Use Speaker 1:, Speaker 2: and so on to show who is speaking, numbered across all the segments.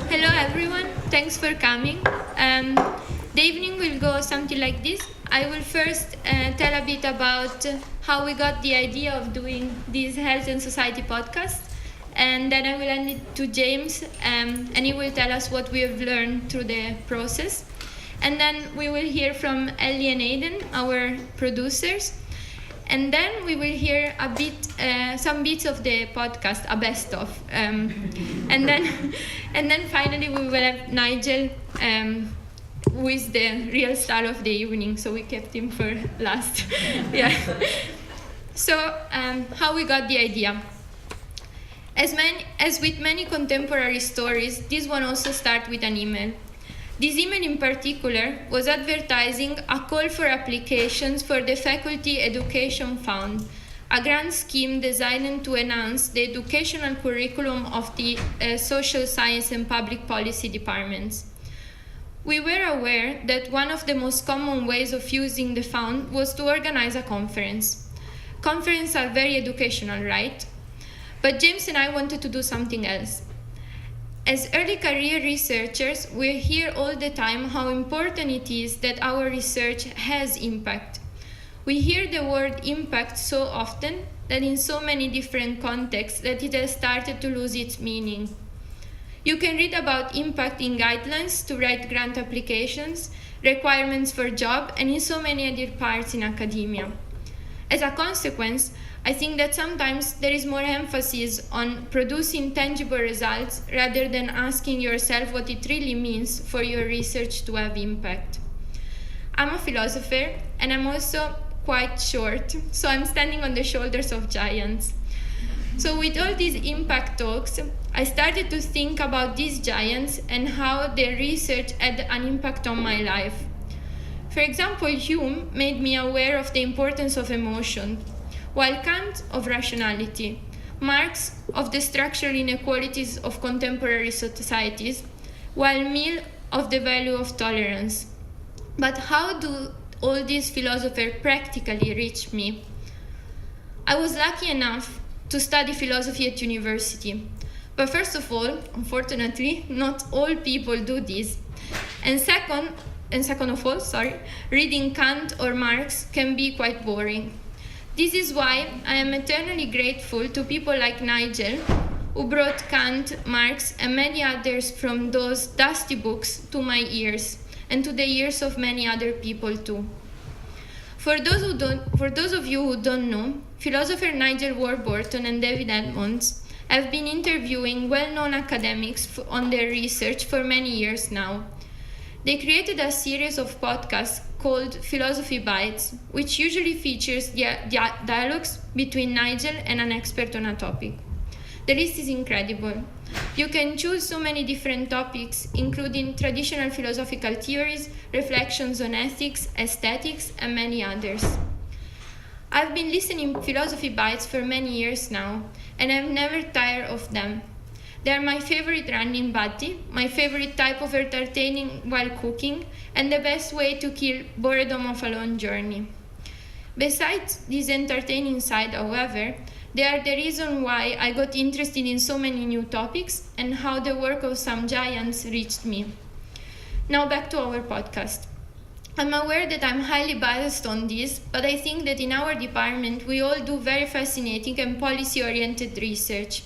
Speaker 1: Hello everyone, thanks for coming. The evening will go something like this. I will first tell a bit about how we got the idea of doing this Health and Society podcast, and then I will hand it to James, and he will tell us what we have learned through the process. And then we will hear from Ellie and Aidan, our producers. And then we will hear some bits of the podcast, a best of, and then finally we will have Nigel, who is the real star of the evening. So we kept him for last. Yeah. So how we got the idea? As with many contemporary stories, this one also starts with an email. This email in particular was advertising a call for applications for the Faculty Education Fund, a grant scheme designed to enhance the educational curriculum of the social science and public policy departments. We were aware that one of the most common ways of using the fund was to organize a conference. Conferences are very educational, right? But James and I wanted to do something else. As early career researchers, we hear all the time how important it is that our research has impact. We hear the word impact so often that in so many different contexts that it has started to lose its meaning. You can read about impact in guidelines to write grant applications, requirements for job, and in so many other parts in academia. As a consequence, I think that sometimes there is more emphasis on producing tangible results rather than asking yourself what it really means for your research to have impact. I'm a philosopher and I'm also quite short, so I'm standing on the shoulders of giants. So with all these impact talks, I started to think about these giants and how their research had an impact on my life. For example, Hume made me aware of the importance of emotion, while Kant of rationality, Marx of the structural inequalities of contemporary societies, while Mill of the value of tolerance. But how do all these philosophers practically reach me? I was lucky enough to study philosophy at university. But first of all, unfortunately, not all people do this. And second of all, reading Kant or Marx can be quite boring. This is why I am eternally grateful to people like Nigel, who brought Kant, Marx, and many others from those dusty books to my ears, and to the ears of many other people too. For those of you who don't know, philosopher Nigel Warburton and David Edmonds have been interviewing well-known academics on their research for many years now. They created a series of podcasts called Philosophy Bites, which usually features dialogues between Nigel and an expert on a topic. The list is incredible. You can choose so many different topics, including traditional philosophical theories, reflections on ethics, aesthetics, and many others. I've been listening to Philosophy Bites for many years now, and I've never tired of them. They are my favorite running buddy, my favorite type of entertaining while cooking, and the best way to kill boredom of a long journey. Besides this entertaining side, however, they are the reason why I got interested in so many new topics and how the work of some giants reached me. Now back to our podcast. I'm aware that I'm highly biased on this, but I think that in our department we all do very fascinating and policy-oriented research.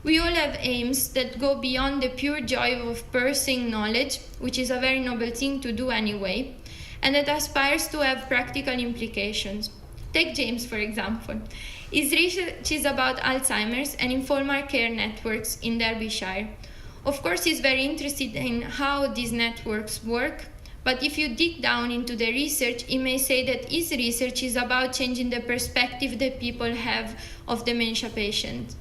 Speaker 1: We all have aims that go beyond the pure joy of pursuing knowledge, which is a very noble thing to do anyway, and that aspires to have practical implications. Take James, for example. His research is about Alzheimer's and informal care networks in Derbyshire. Of course, he's very interested in how these networks work, but if you dig down into the research, he may say that his research is about changing the perspective that people have of dementia patients.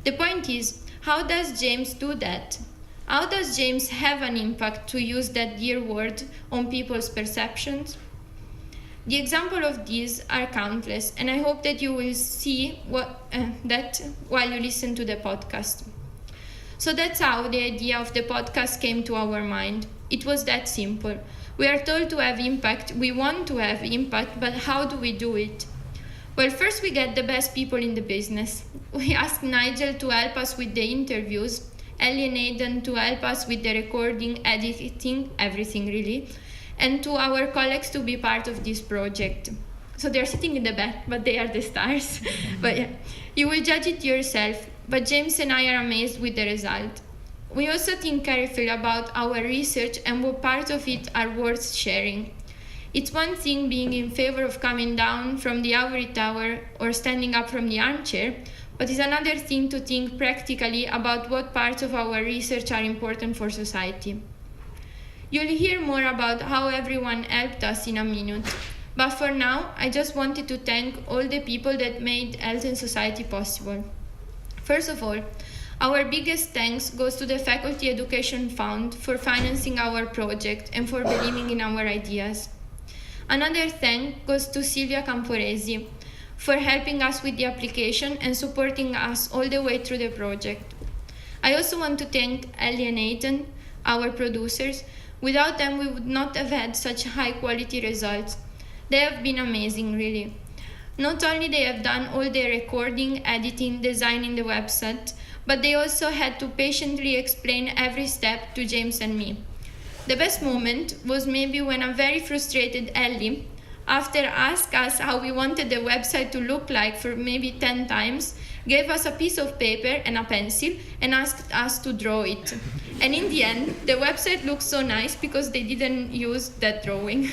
Speaker 1: The point is, how does James do that? How does James have an impact, to use that dear word, on people's perceptions? The examples of these are countless, and I hope that you will see that while you listen to the podcast. So that's how the idea of the podcast came to our mind. It was that simple. We are told to have impact, we want to have impact, but how do we do it? Well, first we get the best people in the business. We asked Nigel to help us with the interviews, Ellie and Aidan to help us with the recording, editing, everything really, and to our colleagues to be part of this project. So they're sitting in the back, but they are the stars. But yeah, you will judge it yourself, but James and I are amazed with the result. We also think carefully about our research and what parts of it are worth sharing. It's one thing being in favor of coming down from the ivory tower or standing up from the armchair, but it's another thing to think practically about what parts of our research are important for society. You'll hear more about how everyone helped us in a minute, but for now, I just wanted to thank all the people that made Health and Society possible. First of all, our biggest thanks goes to the Faculty Education Fund for financing our project and for believing in our ideas. Another thank goes to Silvia Camporesi for helping us with the application and supporting us all the way through the project. I also want to thank Ellie and Aidan, our producers. Without them, we would not have had such high quality results. They have been amazing, really. Not only they have done all the recording, editing, designing the website, but they also had to patiently explain every step to James and me. The best moment was maybe when a very frustrated Ellie, after asking us how we wanted the website to look like for maybe 10 times, gave us a piece of paper and a pencil and asked us to draw it. And in the end, the website looked so nice because they didn't use that drawing.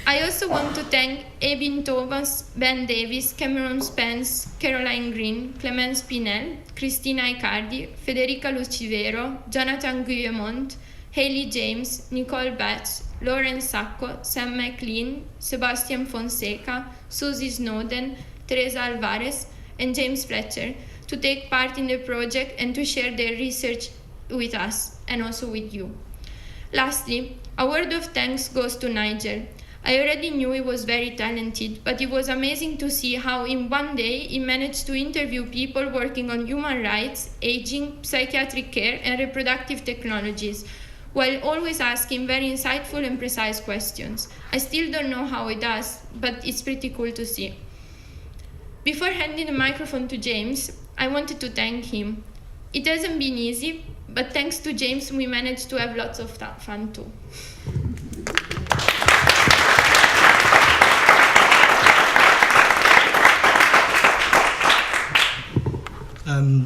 Speaker 1: I also want to thank Abin Thomas, Ben Davis, Cameron Spence, Caroline Green, Clemence Pinel, Cristina Icardi, Federica Lucivero, Jonathan Guillemont, Hayley James, Nicole Batch, Lauren Sacco, Sam McLean, Sebastian Fonseca, Susie Snowden, Teresa Alvarez, and James Fletcher to take part in the project and to share their research with us and also with you. Lastly, a word of thanks goes to Nigel. I already knew he was very talented, but it was amazing to see how in one day he managed to interview people working on human rights, aging, psychiatric care, and reproductive technologies, while always asking very insightful and precise questions. I still don't know how he does, but it's pretty cool to see. Before handing the microphone to James, I wanted to thank him. It hasn't been easy, but thanks to James, we managed to have lots of fun too.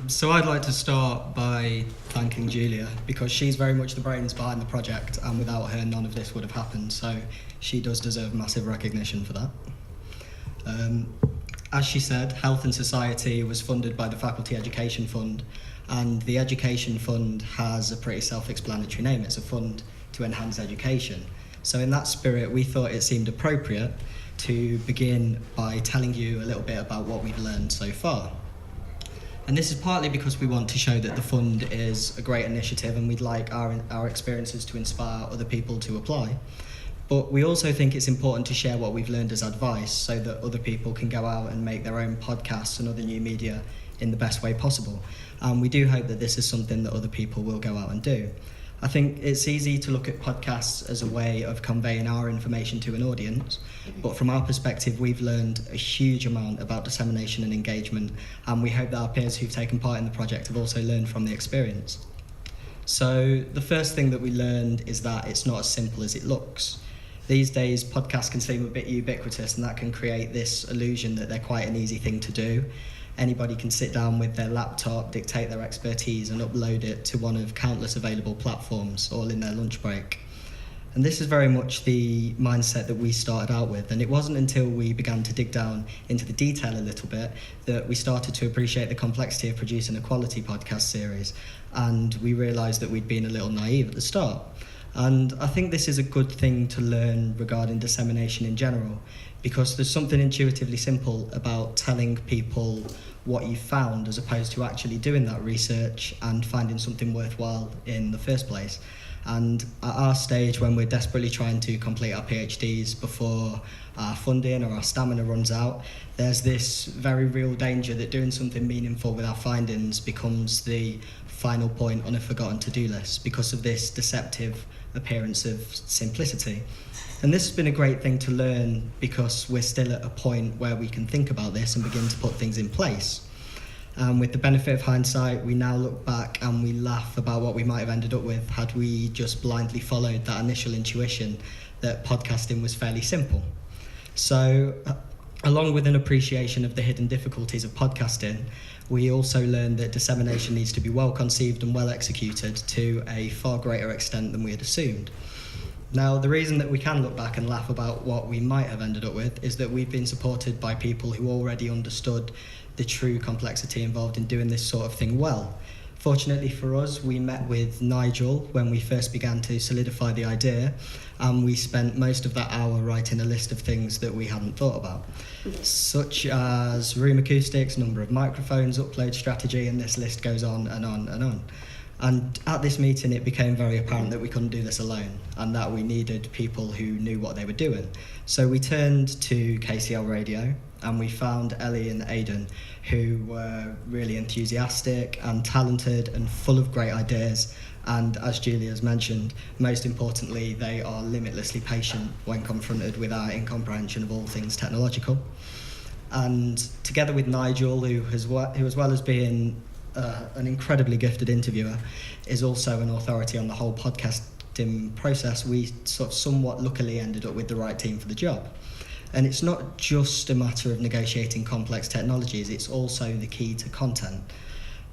Speaker 2: So I'd like to start by thanking Julia, because she's very much the brains behind the project, and without her none of this would have happened, so she does deserve massive recognition for that. As she said, Health and Society was funded by the Faculty Education Fund, and the Education Fund has a pretty self-explanatory name. It's a fund to enhance education. So in that spirit, we thought it seemed appropriate to begin by telling you a little bit about what we've learned so far. And this is partly because we want to show that the fund is a great initiative and we'd like our experiences to inspire other people to apply. But we also think it's important to share what we've learned as advice so that other people can go out and make their own podcasts and other new media in the best way possible. And we do hope that this is something that other people will go out and do. I think it's easy to look at podcasts as a way of conveying our information to an audience, but from our perspective, we've learned a huge amount about dissemination and engagement, and we hope that our peers who've taken part in the project have also learned from the experience. So the first thing that we learned is that it's not as simple as it looks. These days, podcasts can seem a bit ubiquitous, and that can create this illusion that they're quite an easy thing to do. Anybody can sit down with their laptop, dictate their expertise and upload it to one of countless available platforms, all in their lunch break. And this is very much the mindset that we started out with, and it wasn't until we began to dig down into the detail a little bit that we started to appreciate the complexity of producing a quality podcast series, and we realised that we'd been a little naive at the start. And I think this is a good thing to learn regarding dissemination in general, because there's something intuitively simple about telling people what you found as opposed to actually doing that research and finding something worthwhile in the first place. And at our stage, when we're desperately trying to complete our PhDs before our funding or our stamina runs out, there's this very real danger that doing something meaningful with our findings becomes the final point on a forgotten to-do list because of this deceptive appearance of simplicity. And this has been a great thing to learn because we're still at a point where we can think about this and begin to put things in place. With the benefit of hindsight, we now look back and we laugh about what we might have ended up with had we just blindly followed that initial intuition that podcasting was fairly simple. So, along with an appreciation of the hidden difficulties of podcasting, we also learned that dissemination needs to be well conceived and well executed to a far greater extent than we had assumed. Now, the reason that we can look back and laugh about what we might have ended up with is that we've been supported by people who already understood the true complexity involved in doing this sort of thing well. Fortunately for us, we met with Nigel when we first began to solidify the idea, and we spent most of that hour writing a list of things that we hadn't thought about, such as room acoustics, number of microphones, upload strategy, and this list goes on and on and on. And at this meeting, it became very apparent that we couldn't do this alone and that we needed people who knew what they were doing. So we turned to KCL Radio and we found Ellie and Aidan, who were really enthusiastic and talented and full of great ideas. And as Julia has mentioned, most importantly, they are limitlessly patient when confronted with our incomprehension of all things technological. And together with Nigel, who as well as being an incredibly gifted interviewer, is also an authority on the whole podcasting process, we sort of somewhat luckily ended up with the right team for the job. And it's not just a matter of negotiating complex technologies, it's also the key to content.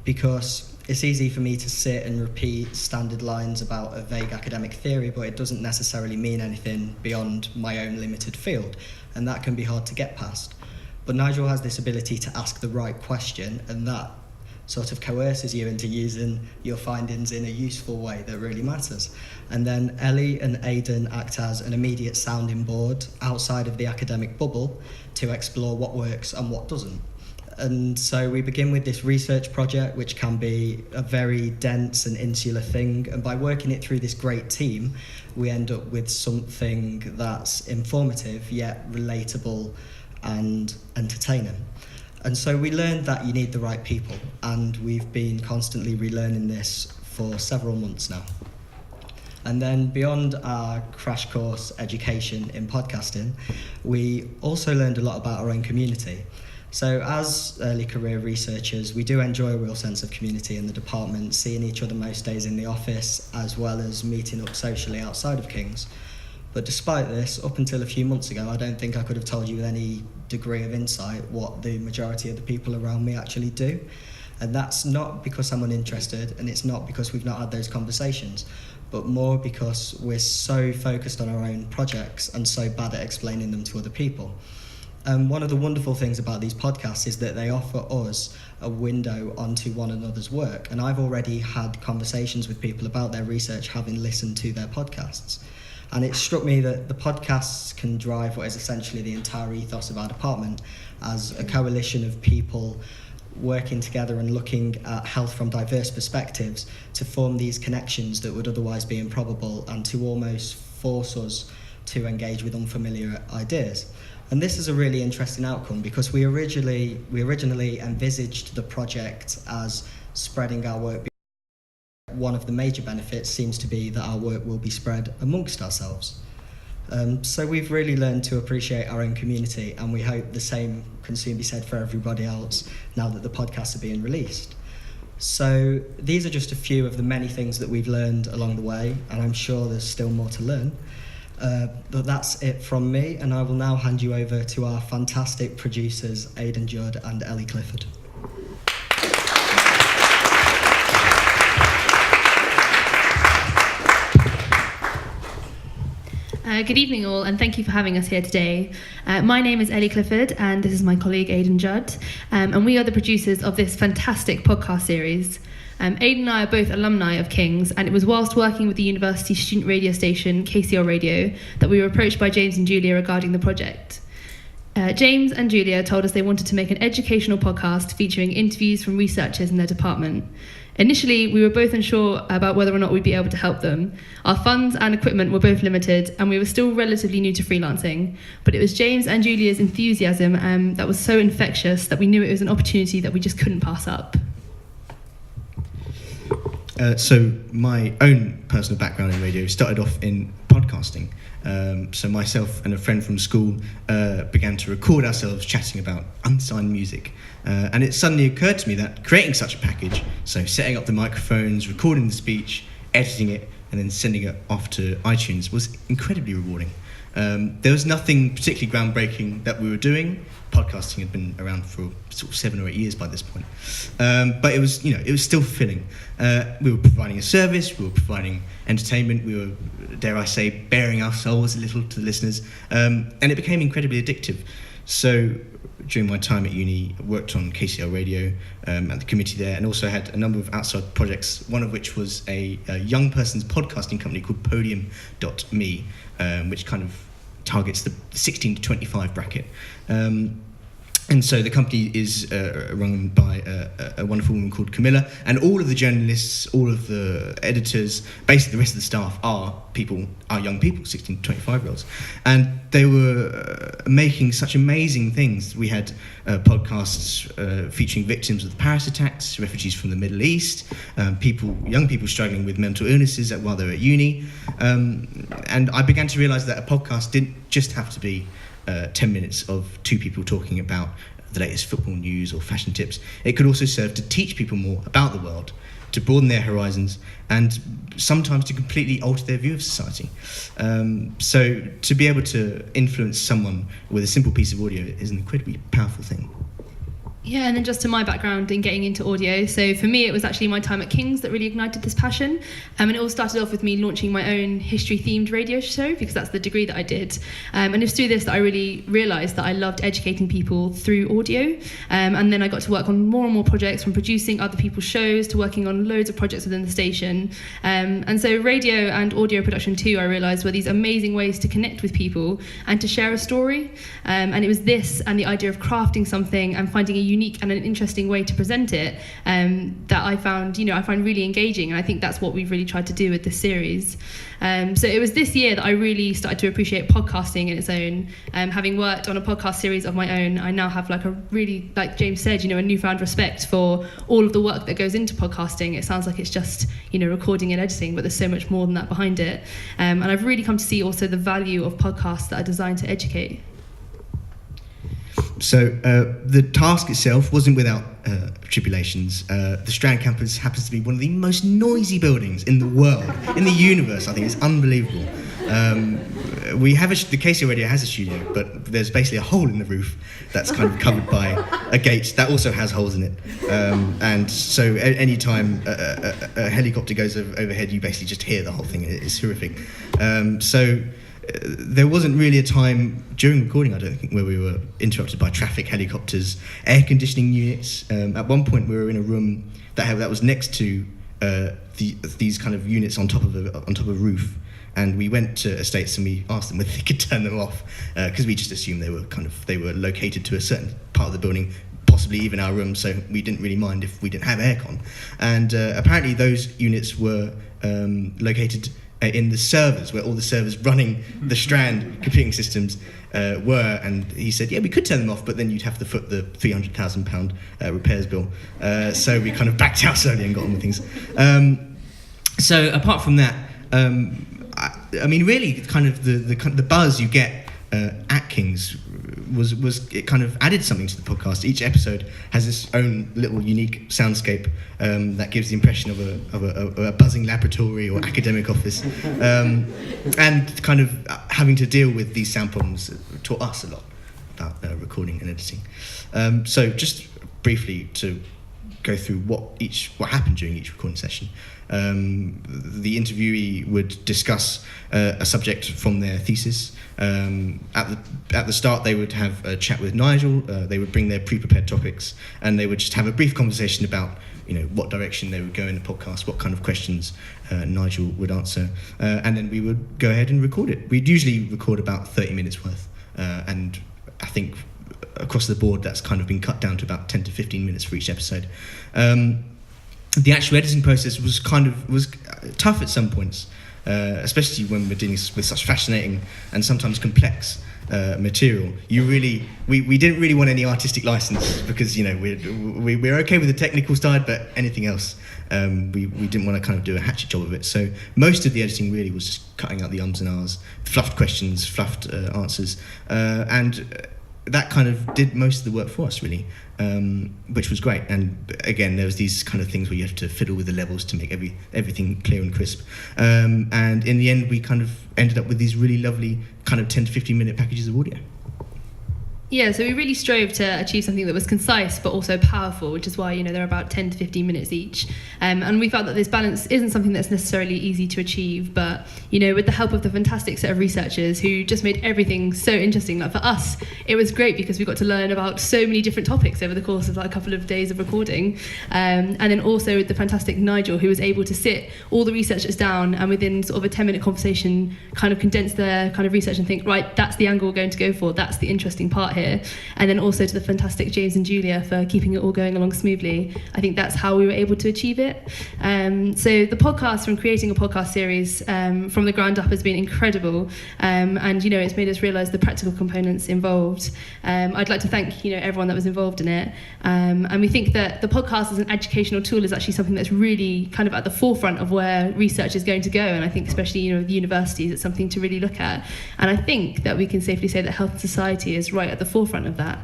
Speaker 2: Because it's easy for me to sit and repeat standard lines about a vague academic theory, but it doesn't necessarily mean anything beyond my own limited field, and that can be hard to get past. But Nigel has this ability to ask the right question, and that sort of coerces you into using your findings in a useful way that really matters. And then Ellie and Aidan act as an immediate sounding board outside of the academic bubble to explore what works and what doesn't. And so we begin with this research project, which can be a very dense and insular thing. And by working it through this great team, we end up with something that's informative, yet relatable and entertaining. And so we learned that you need the right people, and we've been constantly relearning this for several months now. And then beyond our crash course education in podcasting, we also learned a lot about our own community. So as early career researchers, we do enjoy a real sense of community in the department, seeing each other most days in the office, as well as meeting up socially outside of King's. But despite this, up until a few months ago, I don't think I could have told you with any degree of insight what the majority of the people around me actually do. And that's not because I'm uninterested, and it's not because we've not had those conversations, but more because we're so focused on our own projects and so bad at explaining them to other people. And one of the wonderful things about these podcasts is that they offer us a window onto one another's work. And I've already had conversations with people about their research, having listened to their podcasts. And it struck me that the podcasts can drive what is essentially the entire ethos of our department as a coalition of people working together and looking at health from diverse perspectives to form these connections that would otherwise be improbable and to almost force us to engage with unfamiliar ideas. And this is a really interesting outcome because we originally envisaged the project as spreading our work. One of the major benefits seems to be that our work will be spread amongst ourselves. So we've really learned to appreciate our own community, and we hope the same can soon be said for everybody else now that the podcasts are being released. So these are just a few of the many things that we've learned along the way, and I'm sure there's still more to learn. But that's it from me, and I will now hand you over to our fantastic producers, Aidan Judd and Ellie Clifford.
Speaker 3: Good evening all, and thank you for having us here today. My name is Ellie Clifford and this is my colleague Aidan Judd, and we are the producers of this fantastic podcast series. Aidan and I are both alumni of King's, and it was whilst working with the university student radio station KCL Radio that we were approached by James and Julia regarding the project. James and Julia told us they wanted to make an educational podcast featuring interviews from researchers in their department. Initially, we were both unsure about whether or not we'd be able to help them. Our funds and equipment were both limited, and we were still relatively new to freelancing. But it was James and Julia's enthusiasm that was so infectious that we knew it was an opportunity that we just couldn't pass up.
Speaker 4: So my own personal background in radio started off in... Pardon? podcasting. So myself and a friend from school began to record ourselves chatting about unsigned music. And it suddenly occurred to me that creating such a package, so setting up the microphones, recording the speech, editing it, and then sending it off to iTunes was incredibly rewarding. There was nothing particularly groundbreaking that we were doing. Podcasting had been around for sort of 7 or 8 years by this point. But it was still fulfilling. We were providing a service, we were providing entertainment, we were, dare I say, bearing our souls a little to the listeners, and it became incredibly addictive. So during my time at uni, I worked on KCL Radio at the committee there, and also had a number of outside projects, one of which was a young person's podcasting company called Podium.me, which kind of targets the 16 to 25 bracket. And so the company is run by a wonderful woman called Camilla, and all of the journalists, all of the editors, basically the rest of the staff are young people, 16 to 25-year-olds. And they were making such amazing things. We had podcasts featuring victims of the Paris attacks, refugees from the Middle East, young people struggling with mental illnesses while they were at uni. And I began to realise that a podcast didn't just have to be 10 minutes of two people talking about the latest football news or fashion tips. It could also serve to teach people more about the world, to broaden their horizons, and sometimes to completely alter their view of society. So to be able to influence someone with a simple piece of audio is an incredibly powerful thing.
Speaker 3: Yeah, and then just to my background in getting into audio. So for me, it was actually my time at King's that really ignited this passion. And it all started off with me launching my own history-themed radio show, because that's the degree that I did. And it was through this that I really realised that I loved educating people through audio. And then I got to work on more and more projects, from producing other people's shows to working on loads of projects within the station. And so radio and audio production too, I realised, were these amazing ways to connect with people and to share a story. And it was this and the idea of crafting something and finding a unique and an interesting way to present it that I find really engaging, and I think that's what we've really tried to do with this series. So it was this year that I really started to appreciate podcasting in its own. Having worked on a podcast series of my own, I now have a really, like James said, a newfound respect for all of the work that goes into podcasting. It sounds like it's just recording and editing, but there's so much more than that behind it. And I've really come to see also the value of podcasts that are designed to educate.
Speaker 4: So the task itself wasn't without tribulations. The Strand campus happens to be one of the most noisy buildings in the world, in the universe. I think it's unbelievable. We have the KCL Radio has a studio, but there's basically a hole in the roof that's kind of covered by a gate that also has holes in it. And so any time a helicopter goes overhead, you basically just hear the whole thing. It's horrific. So there wasn't really a time during recording, I don't think, where we were interrupted by traffic, helicopters, air conditioning units. At one point, we were in a room that was next to these kind of units on top of a roof, and we went to estates and we asked them whether they could turn them off, because we just assumed they were located to a certain part of the building, possibly even our room, so we didn't really mind if we didn't have aircon. And apparently, those units were located in the servers, where all the servers running the Strand computing systems were, and he said, yeah, we could turn them off, but then you'd have to foot the £300,000 repairs bill. So we kind of backed out slowly and got on with things. So apart from that, I mean, really, kind of the buzz you get at King's was it kind of added something to the podcast. Each episode has its own little unique soundscape that gives the impression of a buzzing laboratory or academic office, and kind of having to deal with these sound problems taught us a lot about recording and editing. So just briefly to go through what happened during each recording session. The interviewee would discuss a subject from their thesis. At the start, they would have a chat with Nigel. They would bring their pre-prepared topics, and they would just have a brief conversation about what direction they would go in the podcast, what kind of questions Nigel would answer, and then we would go ahead and record it. We'd usually record about 30 minutes worth, and I think across the board that's kind of been cut down to about 10 to 15 minutes for each episode. The actual editing process was tough at some points, especially when we're dealing with such fascinating and sometimes complex material. We didn't really want any artistic license because we're okay with the technical side, but anything else we didn't want to kind of do a hatchet job of it. So most of the editing really was just cutting out the ums and ahs, fluffed questions, fluffed answers, and that kind of did most of the work for us, really, which was great. And again, there was these kind of things where you have to fiddle with the levels to make everything clear and crisp. And in the end, we kind of ended up with these really lovely kind of 10 to 15 minute packages of audio.
Speaker 3: Yeah, so we really strove to achieve something that was concise but also powerful, which is why, they're about 10 to 15 minutes each. And we felt that this balance isn't something that's necessarily easy to achieve, but, with the help of the fantastic set of researchers who just made everything so interesting. Like for us, it was great because we got to learn about so many different topics over the course of a couple of days of recording. And then also the fantastic Nigel, who was able to sit all the researchers down and within sort of a 10-minute conversation kind of condense their kind of research and think, right, that's the angle we're going to go for, that's the interesting part here. And then also to the fantastic James and Julia for keeping it all going along smoothly. I think that's how we were able to achieve it. So the podcast, from creating a podcast series from the ground up, has been incredible. And it's made us realise the practical components involved. I'd like to thank everyone that was involved in it. And we think that the podcast as an educational tool is actually something that's really kind of at the forefront of where research is going to go. And I think especially the universities, it's something to really look at. And I think that we can safely say that Health and Society is right at the forefront of that.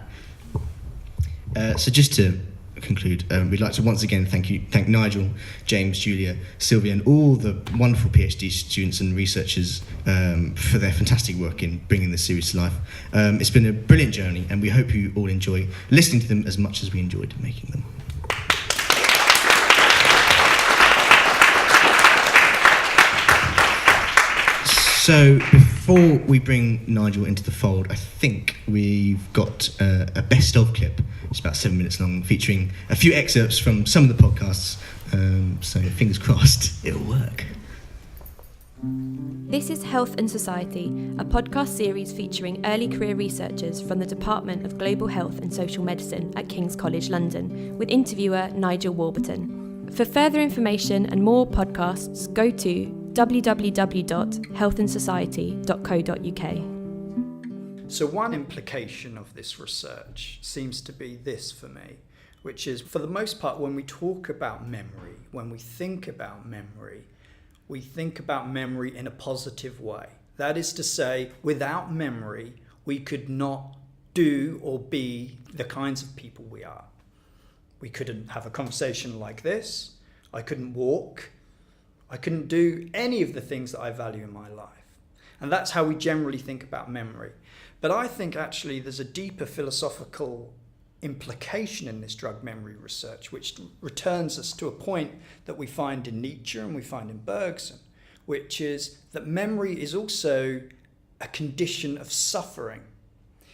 Speaker 4: So just to conclude, we'd like to once again thank Nigel, James, Julia, Sylvia, and all the wonderful PhD students and researchers for their fantastic work in bringing this series to life. It's been a brilliant journey, and we hope you all enjoy listening to them as much as we enjoyed making them. So before we bring Nigel into the fold, I think we've got a best of clip. It's about 7 minutes long, featuring a few excerpts from some of the podcasts. So fingers crossed, it'll work.
Speaker 5: This is Health and Society, a podcast series featuring early career researchers from the Department of Global Health and Social Medicine at King's College London, with interviewer Nigel Warburton. For further information and more podcasts, go to www.healthandsociety.co.uk.
Speaker 6: So one implication of this research seems to be this for me, which is, for the most part, when we talk about memory, when we think about memory, we think about memory in a positive way. That is to say, without memory, we could not do or be the kinds of people we are. We couldn't have a conversation like this. I couldn't walk. I couldn't do any of the things that I value in my life. And that's how we generally think about memory. But I think actually there's a deeper philosophical implication in this drug memory research, which returns us to a point that we find in Nietzsche and we find in Bergson, which is that memory is also a condition of suffering.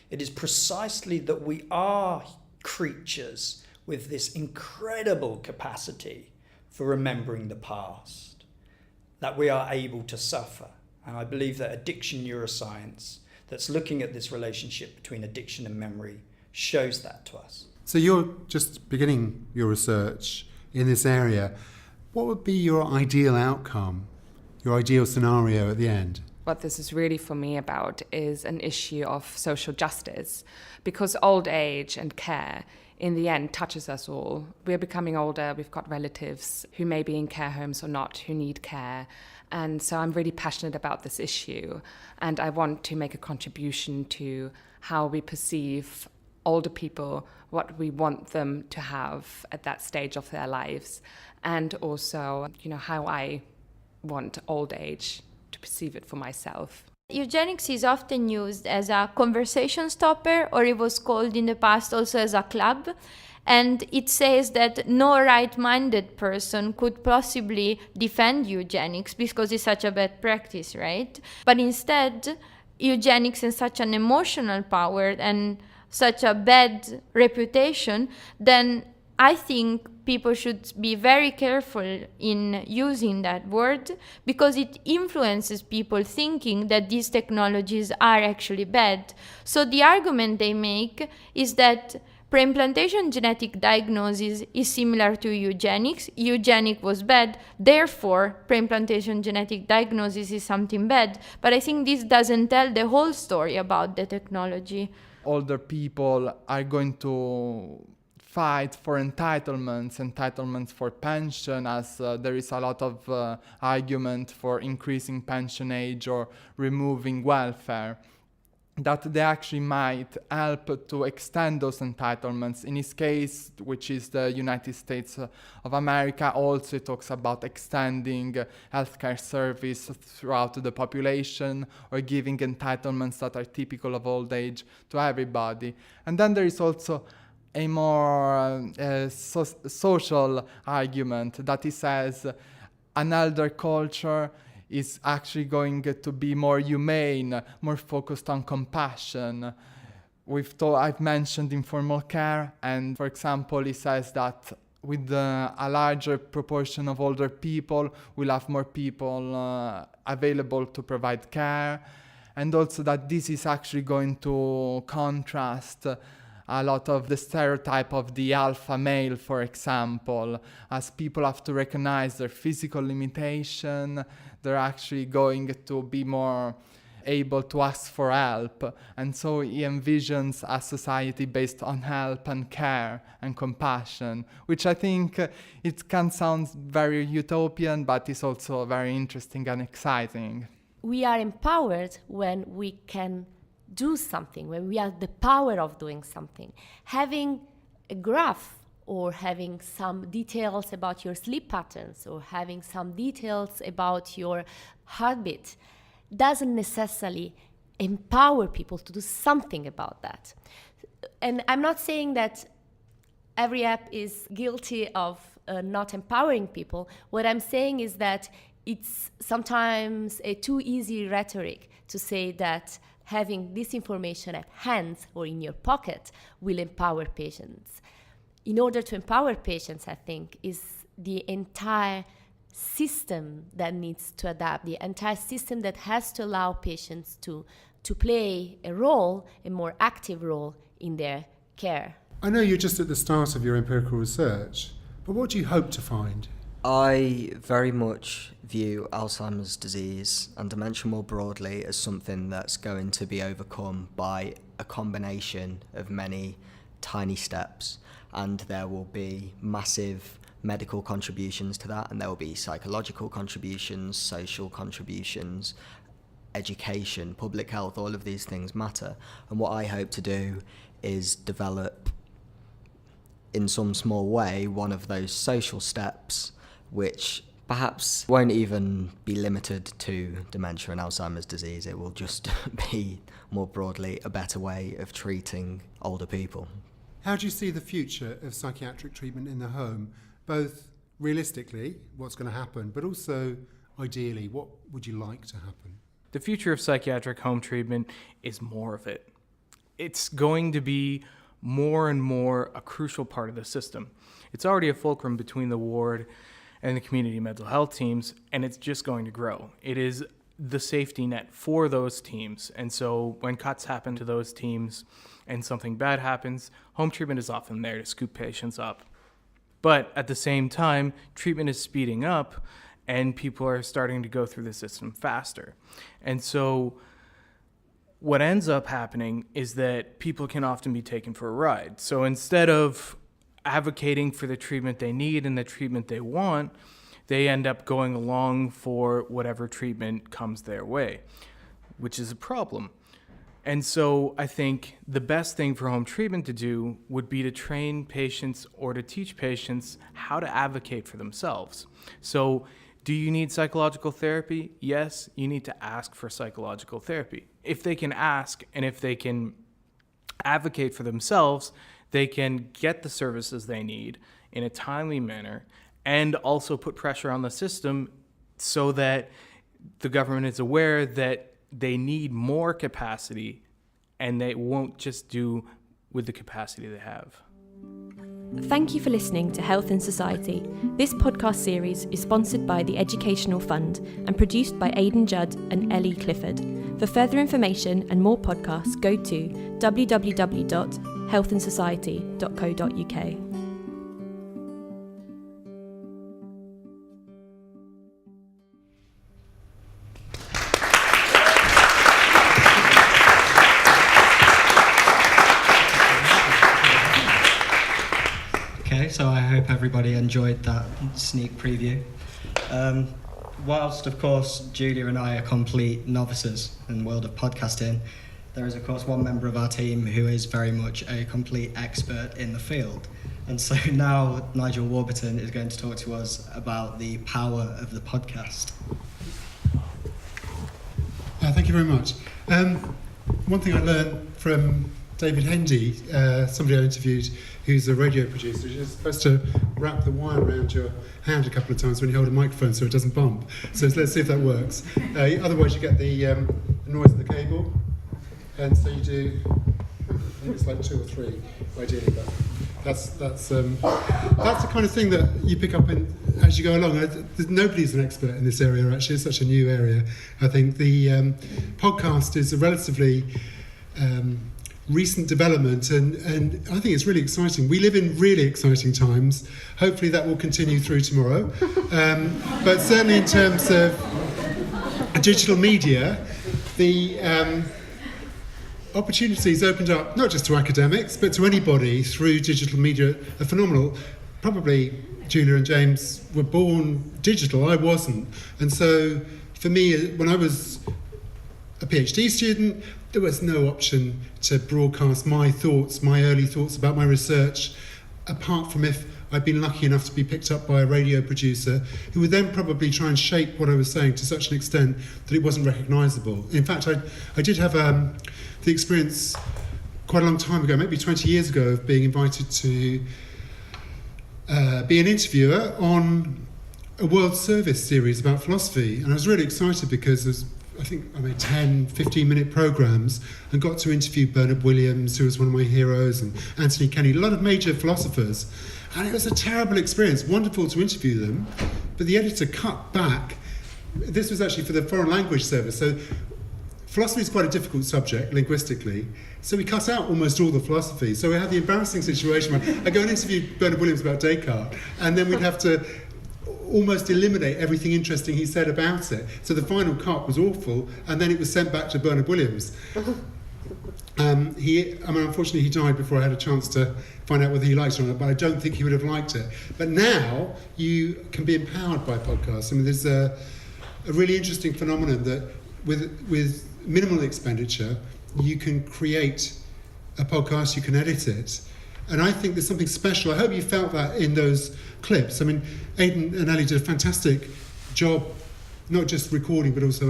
Speaker 6: It is precisely that we are creatures with this incredible capacity for remembering the past, that we are able to suffer. And I believe that addiction neuroscience that's looking at this relationship between addiction and memory shows that to us.
Speaker 7: So you're just beginning your research in this area. What would be your ideal outcome, your ideal scenario at the end?
Speaker 8: What this is really for me about is an issue of social justice, because old age and care in the end touches us all. We're becoming older, we've got relatives who may be in care homes or not, who need care. And so I'm really passionate about this issue, and I want to make a contribution to how we perceive older people, what we want them to have at that stage of their lives, and also, how I want old age to perceive it for myself.
Speaker 1: Eugenics is often used as a conversation stopper, or it was called in the past also as a club. And it says that no right-minded person could possibly defend eugenics because it's such a bad practice, right? But instead, eugenics has such an emotional power and such a bad reputation, then I think people should be very careful in using that word, because it influences people thinking that these technologies are actually bad. So the argument they make is that Preimplantation genetic diagnosis is similar to eugenics. Eugenic was bad, therefore preimplantation genetic diagnosis is something bad. But I think this doesn't tell the whole story about the technology.
Speaker 9: Older people are going to fight for entitlements for pension, as there is a lot of argument for increasing pension age or removing welfare, that they actually might help to extend those entitlements. In his case, which is the United States of America, also talks about extending healthcare service throughout the population or giving entitlements that are typical of old age to everybody. And then there is also a more social argument that he says an elder culture is actually going to be more humane, more focused on compassion. I've mentioned informal care, and for example, he says that with a larger proportion of older people, we'll have more people available to provide care, and also that this is actually going to contrast a lot of the stereotype of the alpha male, for example. As people have to recognize their physical limitation, they're actually going to be more able to ask for help. And so he envisions a society based on help and care and compassion, which I think it can sound very utopian, but it's also very interesting and exciting.
Speaker 10: We are empowered when we can do something, when we have the power of doing something. Having a graph or having some details about your sleep patterns or having some details about your heartbeat doesn't necessarily empower people to do something about that. And I'm not saying that every app is guilty of not empowering people. What I'm saying is that it's sometimes a too easy rhetoric to say that having this information at hand or in your pocket will empower patients. In order to empower patients, I think, is the entire system that needs to adapt, the entire system that has to allow patients to play a role, a more active role in their care.
Speaker 7: I know you're just at the start of your empirical research, but what do you hope to find?
Speaker 2: I very much view Alzheimer's disease and dementia more broadly as something that's going to be overcome by a combination of many tiny steps, and there will be massive medical contributions to that, and there will be psychological contributions, social contributions, education, public health. All of these things matter, and what I hope to do is develop in some small way one of those social steps which perhaps won't even be limited to dementia and Alzheimer's disease. It will just be more broadly a better way of treating older people.
Speaker 7: How do you see the future of psychiatric treatment in the home, both realistically, what's going to happen, but also ideally, what would you like to happen?
Speaker 11: The future of psychiatric home treatment is more of it. It's going to be more and more a crucial part of the system. It's already a fulcrum between the ward and the community mental health teams, and it's just going to grow. It is the safety net for those teams, and so when cuts happen to those teams and something bad happens, home treatment is often there to scoop patients up. But at the same time, treatment is speeding up, and people are starting to go through the system faster. And so what ends up happening is that people can often be taken for a ride. So instead of advocating for the treatment they need and the treatment they want, they end up going along for whatever treatment comes their way, which is a problem. And so I think the best thing for home treatment to do would be to train patients or to teach patients how to advocate for themselves. So do you need psychological therapy? Yes, you need to ask for psychological therapy. If they can ask and if they can advocate for themselves, they can get the services they need in a timely manner and also put pressure on the system so that the government is aware that they need more capacity and they won't just do with the capacity they have.
Speaker 5: Thank you for listening to Health and Society. This podcast series is sponsored by the Educational Fund and produced by Aidan Judd and Ellie Clifford. For further information and more podcasts, go to www.healthandSociety.org. healthandsociety.co.uk.
Speaker 2: Okay, so I hope everybody enjoyed that sneak preview. Whilst, of course, Julia and I are complete novices in the world of podcasting, there is, of course, one member of our team who is very much a complete expert in the field. And so now Nigel Warburton is going to talk to us about the power of the podcast.
Speaker 7: Thank you very much. One thing I learned from David Hendy, somebody I interviewed who's a radio producer, you're supposed to wrap the wire around your hand a couple of times when you hold a microphone so it doesn't bump. So let's see if that works. Otherwise you get the noise of the cable. And so you do, I think it's like 2 or 3 ideally, but that's the kind of thing that you pick up as you go along. Nobody's an expert in this area actually, it's such a new area. I think the podcast is a relatively recent development and I think it's really exciting. We live in really exciting times. Hopefully that will continue through tomorrow. But certainly in terms of digital media, the opportunities opened up not just to academics but to anybody through digital media are phenomenal. Probably Julia and James were born digital, I wasn't. And so for me, when I was a PhD student, there was no option to broadcast my early thoughts about my research, apart from if I'd been lucky enough to be picked up by a radio producer who would then probably try and shape what I was saying to such an extent that it wasn't recognisable. In fact, I did have the experience quite a long time ago, maybe 20 years ago, of being invited to be an interviewer on a World Service series about philosophy. And I was really excited because I think I made 10, 15-minute programmes and got to interview Bernard Williams, who was one of my heroes, and Anthony Kenny, a lot of major philosophers. And it was a terrible experience, wonderful to interview them, but the editor cut back. This was actually for the foreign language service, so philosophy is quite a difficult subject linguistically, so we cut out almost all the philosophy. So we had the embarrassing situation where I go and interview Bernard Williams about Descartes, and then we'd have to almost eliminate everything interesting he said about it. So the final cut was awful, and then it was sent back to Bernard Williams. Unfortunately, he died before I had a chance to find out whether he liked it or not, but I don't think he would have liked it. But now you can be empowered by podcasts. I mean, there's a really interesting phenomenon that with minimal expenditure, you can create a podcast, you can edit it. And I think there's something special. I hope you felt that in those clips. I mean, Aidan and Ellie did a fantastic job, not just recording, but also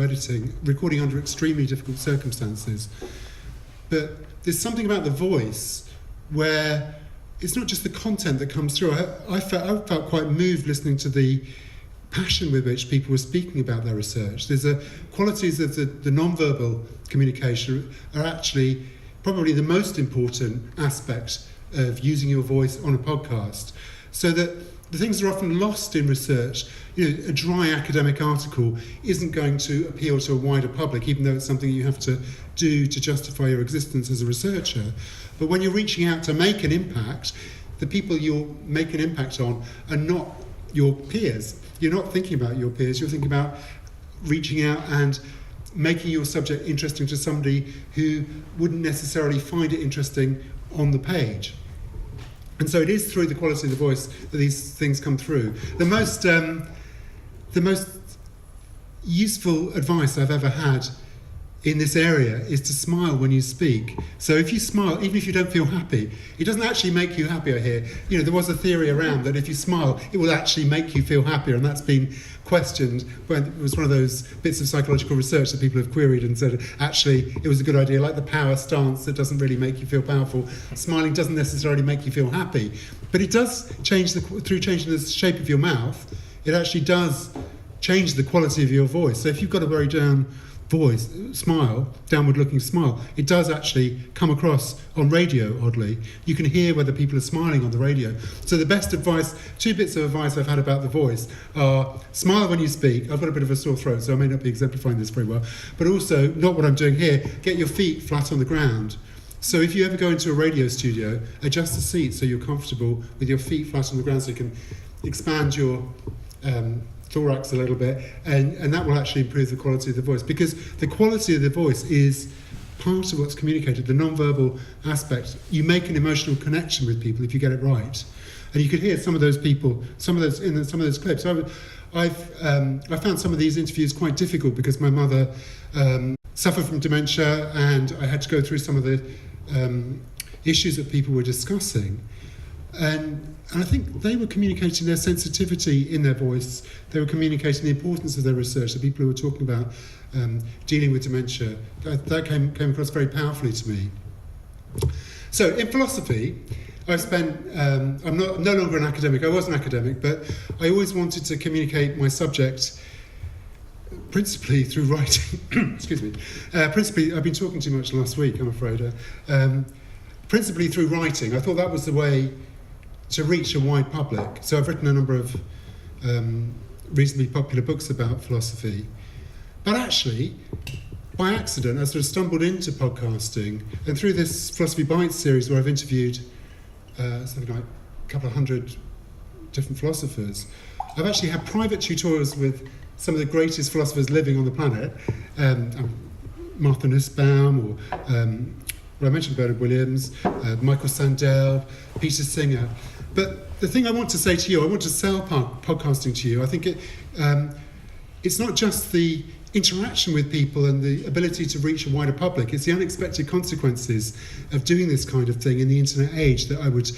Speaker 7: recording under extremely difficult circumstances. But there's something about the voice where it's not just the content that comes through. I felt quite moved listening to the passion with which people were speaking about their research. There's qualities of the non-verbal communication are actually probably the most important aspect of using your voice on a podcast. So that the things that are often lost in research, a dry academic article isn't going to appeal to a wider public, even though it's something you have to do to justify your existence as a researcher. But when you're reaching out to make an impact, the people you'll make an impact on are not your peers. You're not thinking about your peers, you're thinking about reaching out and making your subject interesting to somebody who wouldn't necessarily find it interesting on the page. And so it is through the quality of the voice that these things come through. The most useful advice I've ever had in this area is to smile when you speak. So if you smile, even if you don't feel happy, it doesn't actually make you happier here. There was a theory around that if you smile, it will actually make you feel happier, and that's been questioned. When it was one of those bits of psychological research that people have queried and said, actually, it was a good idea, like the power stance that doesn't really make you feel powerful. Smiling doesn't necessarily make you feel happy, but it does change through changing the shape of your mouth, it actually does change the quality of your voice. So if you've got a very down voice, downward looking smile, it does actually come across on radio, oddly. You can hear whether people are smiling on the radio. So the best advice, 2 bits of advice I've had about the voice are smile when you speak. I've got a bit of a sore throat, so I may not be exemplifying this very well, but also, not what I'm doing here, get your feet flat on the ground. So if you ever go into a radio studio, adjust the seat so you're comfortable with your feet flat on the ground so you can expand your thorax a little bit, and that will actually improve the quality of the voice, because the quality of the voice is part of what's communicated, the non-verbal aspect. You make an emotional connection with people if you get it right. And you could hear some of those people, some of those clips. I found some of these interviews quite difficult because my mother suffered from dementia, and I had to go through some of the issues that people were discussing. And I think they were communicating their sensitivity in their voice. They were communicating the importance of their research, the people who were talking about dealing with dementia. That came across very powerfully to me. So in philosophy, I spent, I'm no longer an academic. I was an academic, but I always wanted to communicate my subject principally through writing. Excuse me. Principally, I've been talking too much last week, I'm afraid. Principally through writing. I thought that was the way to reach a wide public. So I've written a number of reasonably popular books about philosophy. But actually, by accident, I sort of stumbled into podcasting, and through this Philosophy Bites series where I've interviewed something like a couple of hundred different philosophers, I've actually had private tutorials with some of the greatest philosophers living on the planet, Martha Nussbaum, or I mentioned Bernard Williams, Michael Sandel, Peter Singer. But the thing I want to say to you, I want to sell podcasting to you. I think it's not just the interaction with people and the ability to reach a wider public, it's the unexpected consequences of doing this kind of thing in the internet age that I would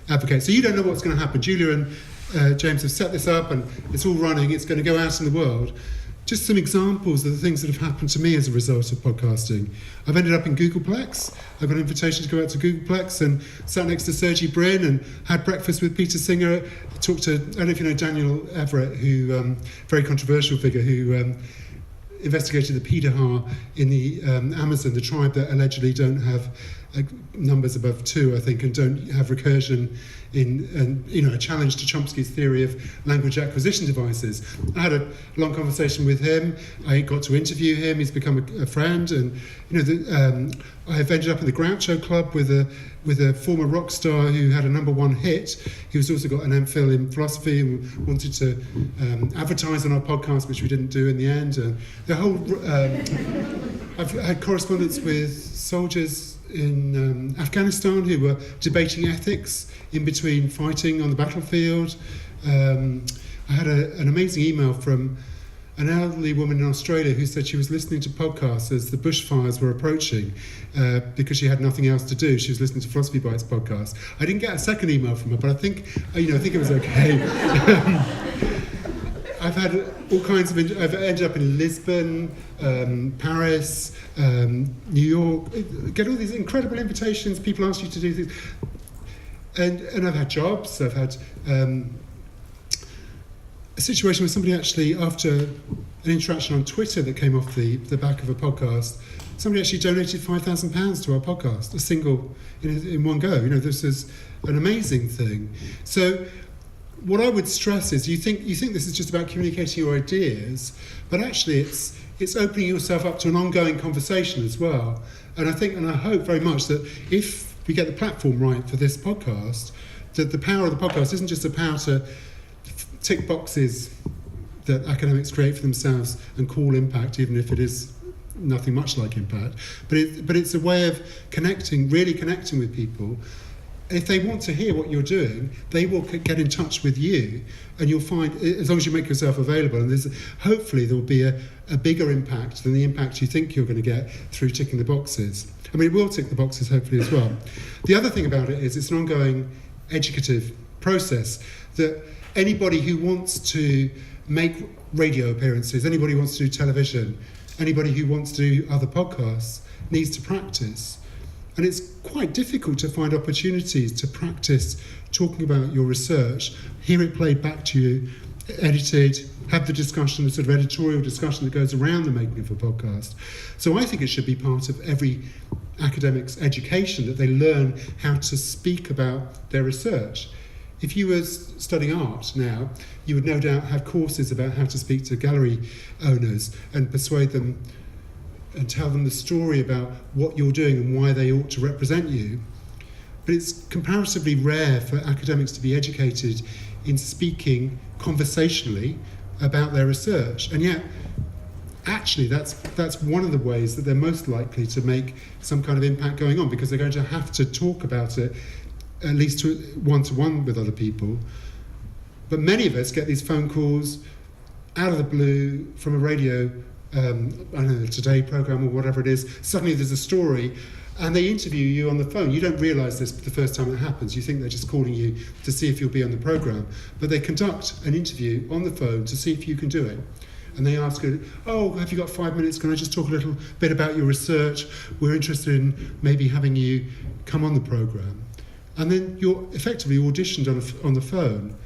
Speaker 7: advocate. So you don't know what's going to happen. Julia and James have set this up and it's all running, it's going to go out in the world. Just some examples of the things that have happened to me as a result of podcasting. I've ended up in Googleplex. I got an invitation to go out to Googleplex and sat next to Sergey Brin and had breakfast with Peter Singer. Talked to, I don't know if you know Daniel Everett, who very controversial figure who investigated the Pidahar in the Amazon, the tribe that allegedly don't have numbers above 2, I think, and don't have recursion in, a challenge to Chomsky's theory of language acquisition devices. I had a long conversation with him. I got to interview him. He's become a friend, and I've ended up in the Groucho Club with a former rock star who had a #1 hit. He was also got an MPhil in philosophy and wanted to advertise on our podcast, which we didn't do in the end. And the whole, I've had correspondence with soldiers in Afghanistan who were debating ethics in between fighting on the battlefield. I had an amazing email from an elderly woman in Australia who said she was listening to podcasts as the bushfires were approaching because she had nothing else to do. She was listening to Philosophy Bites podcast. I didn't get a second email from her, but I think it was okay. I've had all kinds of. I've ended up in Lisbon, Paris, New York. Get all these incredible invitations. People ask you to do things, and I've had jobs. I've had a situation where somebody actually, after an interaction on Twitter that came off the back of a podcast, somebody actually donated £5,000 to our podcast, a single in one go. This is an amazing thing. So what I would stress is you think this is just about communicating your ideas, but actually it's opening yourself up to an ongoing conversation as well. And I hope very much that if we get the platform right for this podcast, that the power of the podcast isn't just the power to tick boxes that academics create for themselves and call impact, even if it is nothing much like impact, but it's a way of really connecting with people. If they want to hear what you're doing, they will get in touch with you, and you'll find, as long as you make yourself available, and hopefully there will be a bigger impact than the impact you think you're going to get through ticking the boxes. I mean, it will tick the boxes hopefully as well. The other thing about it is it's an ongoing educative process that anybody who wants to make radio appearances, anybody who wants to do television, anybody who wants to do other podcasts needs to practice. And it's quite difficult to find opportunities to practice talking about your research, hear it played back to you, edited, have the discussion, the sort of editorial discussion that goes around the making of a podcast. So I think it should be part of every academic's education, that they learn how to speak about their research. If you were studying art now, you would no doubt have courses about how to speak to gallery owners and persuade them and tell them the story about what you're doing and why they ought to represent you. But it's comparatively rare for academics to be educated in speaking conversationally about their research. And yet, actually, that's one of the ways that they're most likely to make some kind of impact going on, because they're going to have to talk about it at least one-to-one with other people. But many of us get these phone calls out of the blue from a radio, I don't know, the Today programme or whatever it is. Suddenly there's a story and they interview you on the phone. You don't realise this the first time it happens. You think they're just calling you to see if you'll be on the programme. But they conduct an interview on the phone to see if you can do it. And they ask you, oh, have you got 5 minutes? Can I just talk a little bit about your research? We're interested in maybe having you come on the programme. And then you're effectively auditioned on the phone.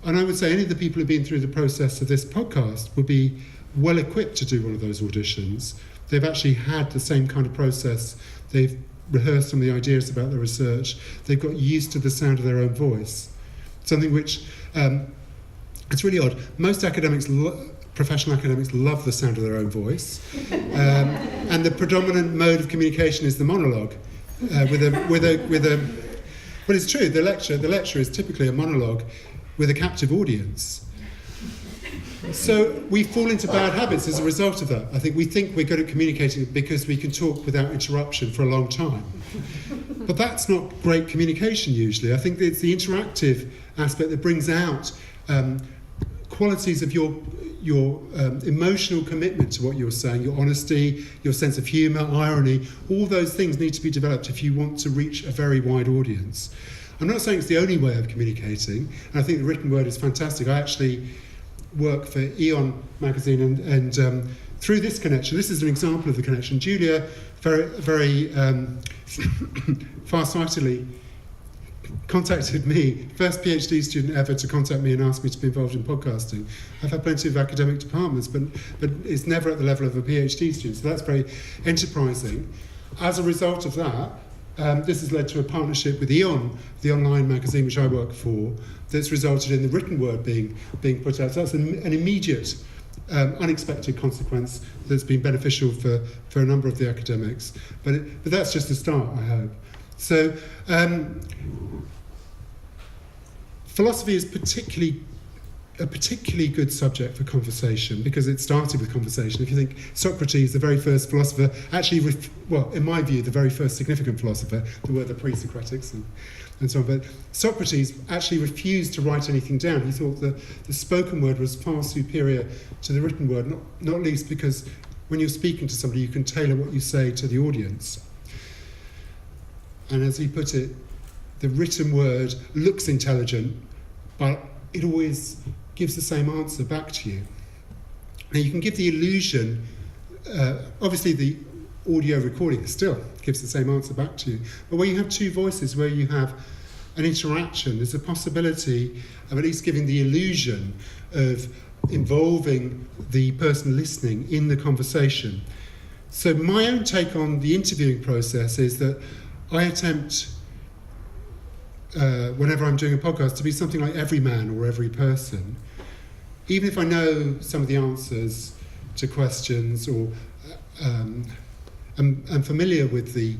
Speaker 7: And I would say any of the people who've been through the process of this podcast would be well equipped to do one of those auditions. They've actually had the same kind of process. They've rehearsed some of the ideas about their research. They've got used to the sound of their own voice. Something which, it's really odd. Most academics, professional academics, love the sound of their own voice. And the predominant mode of communication is the monologue. But it's true, the lecture is typically a monologue with a captive audience. So we fall into bad habits as a result of that. I think we think we're good at communicating because we can talk without interruption for a long time. But that's not great communication usually. I think it's the interactive aspect that brings out qualities of your emotional commitment to what you're saying, your honesty, your sense of humour, irony. All those things need to be developed if you want to reach a very wide audience. I'm not saying it's the only way of communicating, and I think the written word is fantastic. I actually work for Eon magazine, and through this connection, this is an example of the connection. Julia very farsightedly contacted me, first PhD student ever to contact me and ask me to be involved in podcasting. I've had plenty of academic departments, but it's never at the level of a PhD student, so that's very enterprising. As a result of that, this has led to a partnership with Eon, the online magazine which I work for, that's resulted in the written word being put out. So that's an immediate, unexpected consequence that's been beneficial for a number of the academics. But that's just the start, I hope. So philosophy is a particularly good subject for conversation because it started with conversation. If you think Socrates, the very first philosopher, actually, in my view, the very first significant philosopher, there were the pre-Socratics and so on, but Socrates actually refused to write anything down. He thought that the spoken word was far superior to the written word, not least because when you're speaking to somebody, you can tailor what you say to the audience. And as he put it, the written word looks intelligent, but it always gives the same answer back to you. Now you can give the illusion, obviously the audio recording still gives the same answer back to you, but where you have two voices, where you have an interaction, there's a possibility of at least giving the illusion of involving the person listening in the conversation. So my own take on the interviewing process is that I attempt, whenever I'm doing a podcast, to be something like every man or every person. Even if I know some of the answers to questions or I'm familiar with the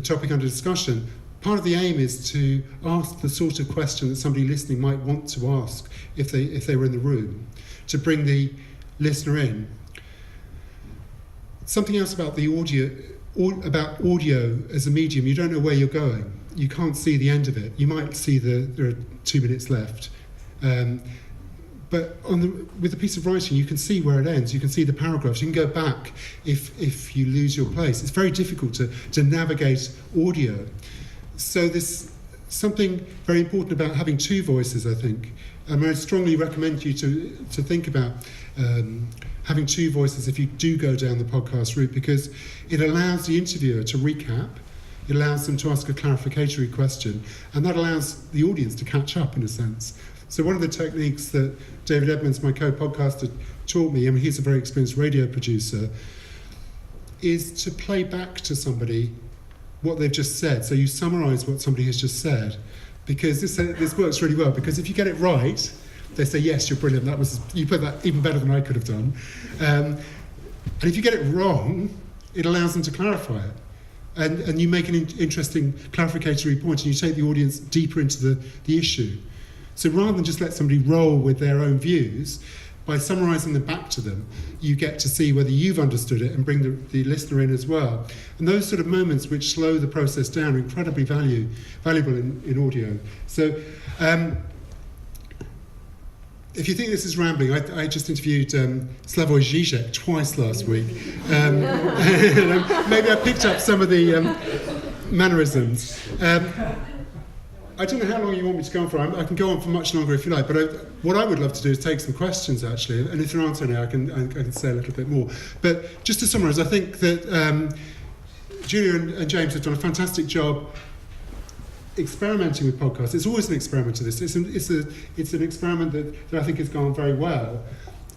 Speaker 7: topic under discussion, part of the aim is to ask the sort of question that somebody listening might want to ask if they were in the room, to bring the listener in. Something else about the audio as a medium, you don't know where you're going. You can't see the end of it. You might see there are 2 minutes left. But with a piece of writing, you can see where it ends. You can see the paragraphs. You can go back if you lose your place. It's very difficult to navigate audio. So there's something very important about having two voices, I think. And I strongly recommend you to think about having two voices if you do go down the podcast route, because it allows the interviewer to recap, it allows them to ask a clarificatory question, and that allows the audience to catch up in a sense. So one of the techniques that David Edmonds, my co-podcaster, taught me, I mean, he's a very experienced radio producer, is to play back to somebody what they've just said. So you summarise what somebody has just said, because this works really well, because if you get it right, they say, yes, you're brilliant, you put that even better than I could have done. And if you get it wrong, it allows them to clarify it. And you make an interesting clarificatory point, and you take the audience deeper into the issue. So rather than just let somebody roll with their own views, by summarising them back to them, you get to see whether you've understood it and bring the listener in as well. And those sort of moments which slow the process down are incredibly valuable in audio. So if you think this is rambling, I just interviewed Slavoj Žižek twice last week. Maybe I picked up some of the mannerisms. I don't know how long you want me to go on for. I can go on for much longer if you like, but what I would love to do is take some questions, actually, and if there aren't any, I can say a little bit more. But just to summarise, I think that Julia and James have done a fantastic job experimenting with podcasts. It's always an experiment to this. It's an experiment that I think has gone very well,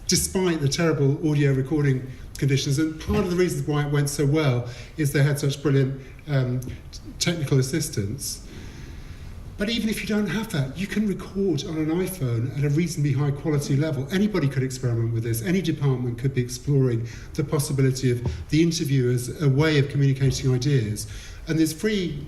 Speaker 7: despite the terrible audio recording conditions. And part of the reasons why it went so well is they had such brilliant technical assistance. But even if you don't have that, you can record on an iPhone at a reasonably high quality level. Anybody could experiment with this. Any department could be exploring the possibility of the interview as a way of communicating ideas. And there's free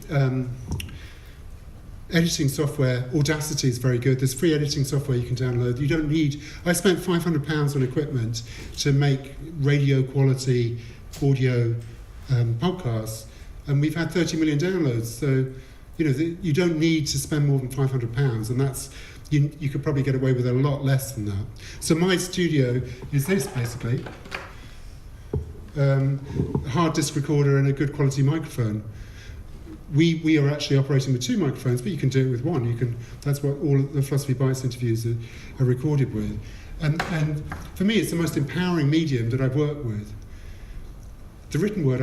Speaker 7: editing software. Audacity is very good. There's free editing software you can download. You don't need... I spent £500 on equipment to make radio quality audio podcasts, and we've had 30 million downloads. So, you don't need to spend more than £500, and that's you could probably get away with a lot less than that. So my studio is this, basically. Hard disk recorder and a good quality microphone. We are actually operating with 2 microphones, but you can do it with 1. That's what all the Philosophy Bites interviews are recorded with. And for me, it's the most empowering medium that I've worked with. The written word,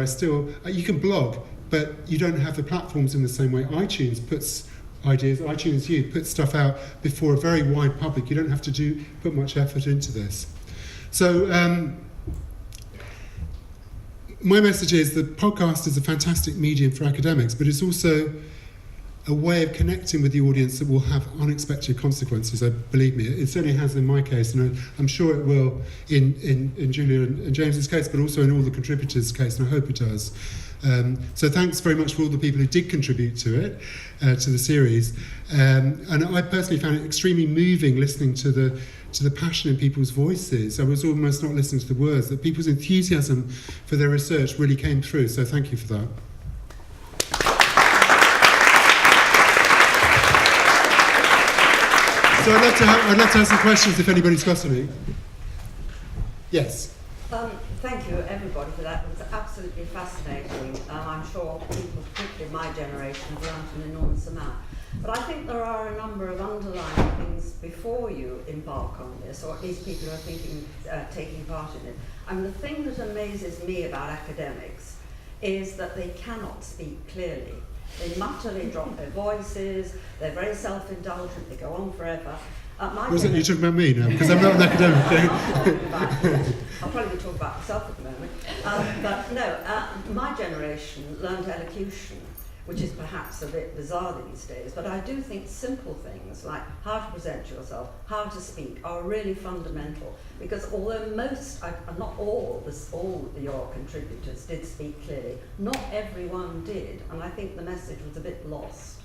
Speaker 7: you can blog, but you don't have the platforms in the same way. iTunes puts ideas, iTunes U puts stuff out before a very wide public. You don't have to put much effort into this. So my message is that podcast is a fantastic medium for academics, but it's also a way of connecting with the audience that will have unexpected consequences. Believe me, it certainly has in my case, and I'm sure it will in Julia and James's case, but also in all the contributors' case, and I hope it does. So thanks very much for all the people who did contribute to it, to the series. And I personally found it extremely moving listening to the passion in people's voices. I was almost not listening to the words, that people's enthusiasm for their research really came through. So thank you for that. So I'd love to have some questions if anybody's got any. Yes.
Speaker 12: Thank you, everybody, for that. It was absolutely fascinating. I'm sure people, particularly my generation, have learned an enormous amount. But I think there are a number of underlying things before you embark on this, or at least people who are taking part in it. And the thing that amazes me about academics is that they cannot speak clearly. They muttily drop their voices, they're very self-indulgent, they go on forever.
Speaker 7: Wasn't you talking about me now? Because I'm not an academic.
Speaker 12: I'll probably be talking about myself at the moment. But no, my generation learned elocution, which is perhaps a bit bizarre these days, but I do think simple things like how to present yourself, how to speak, are really fundamental. Because although not all your contributors did speak clearly, not everyone did, and I think the message was a bit lost.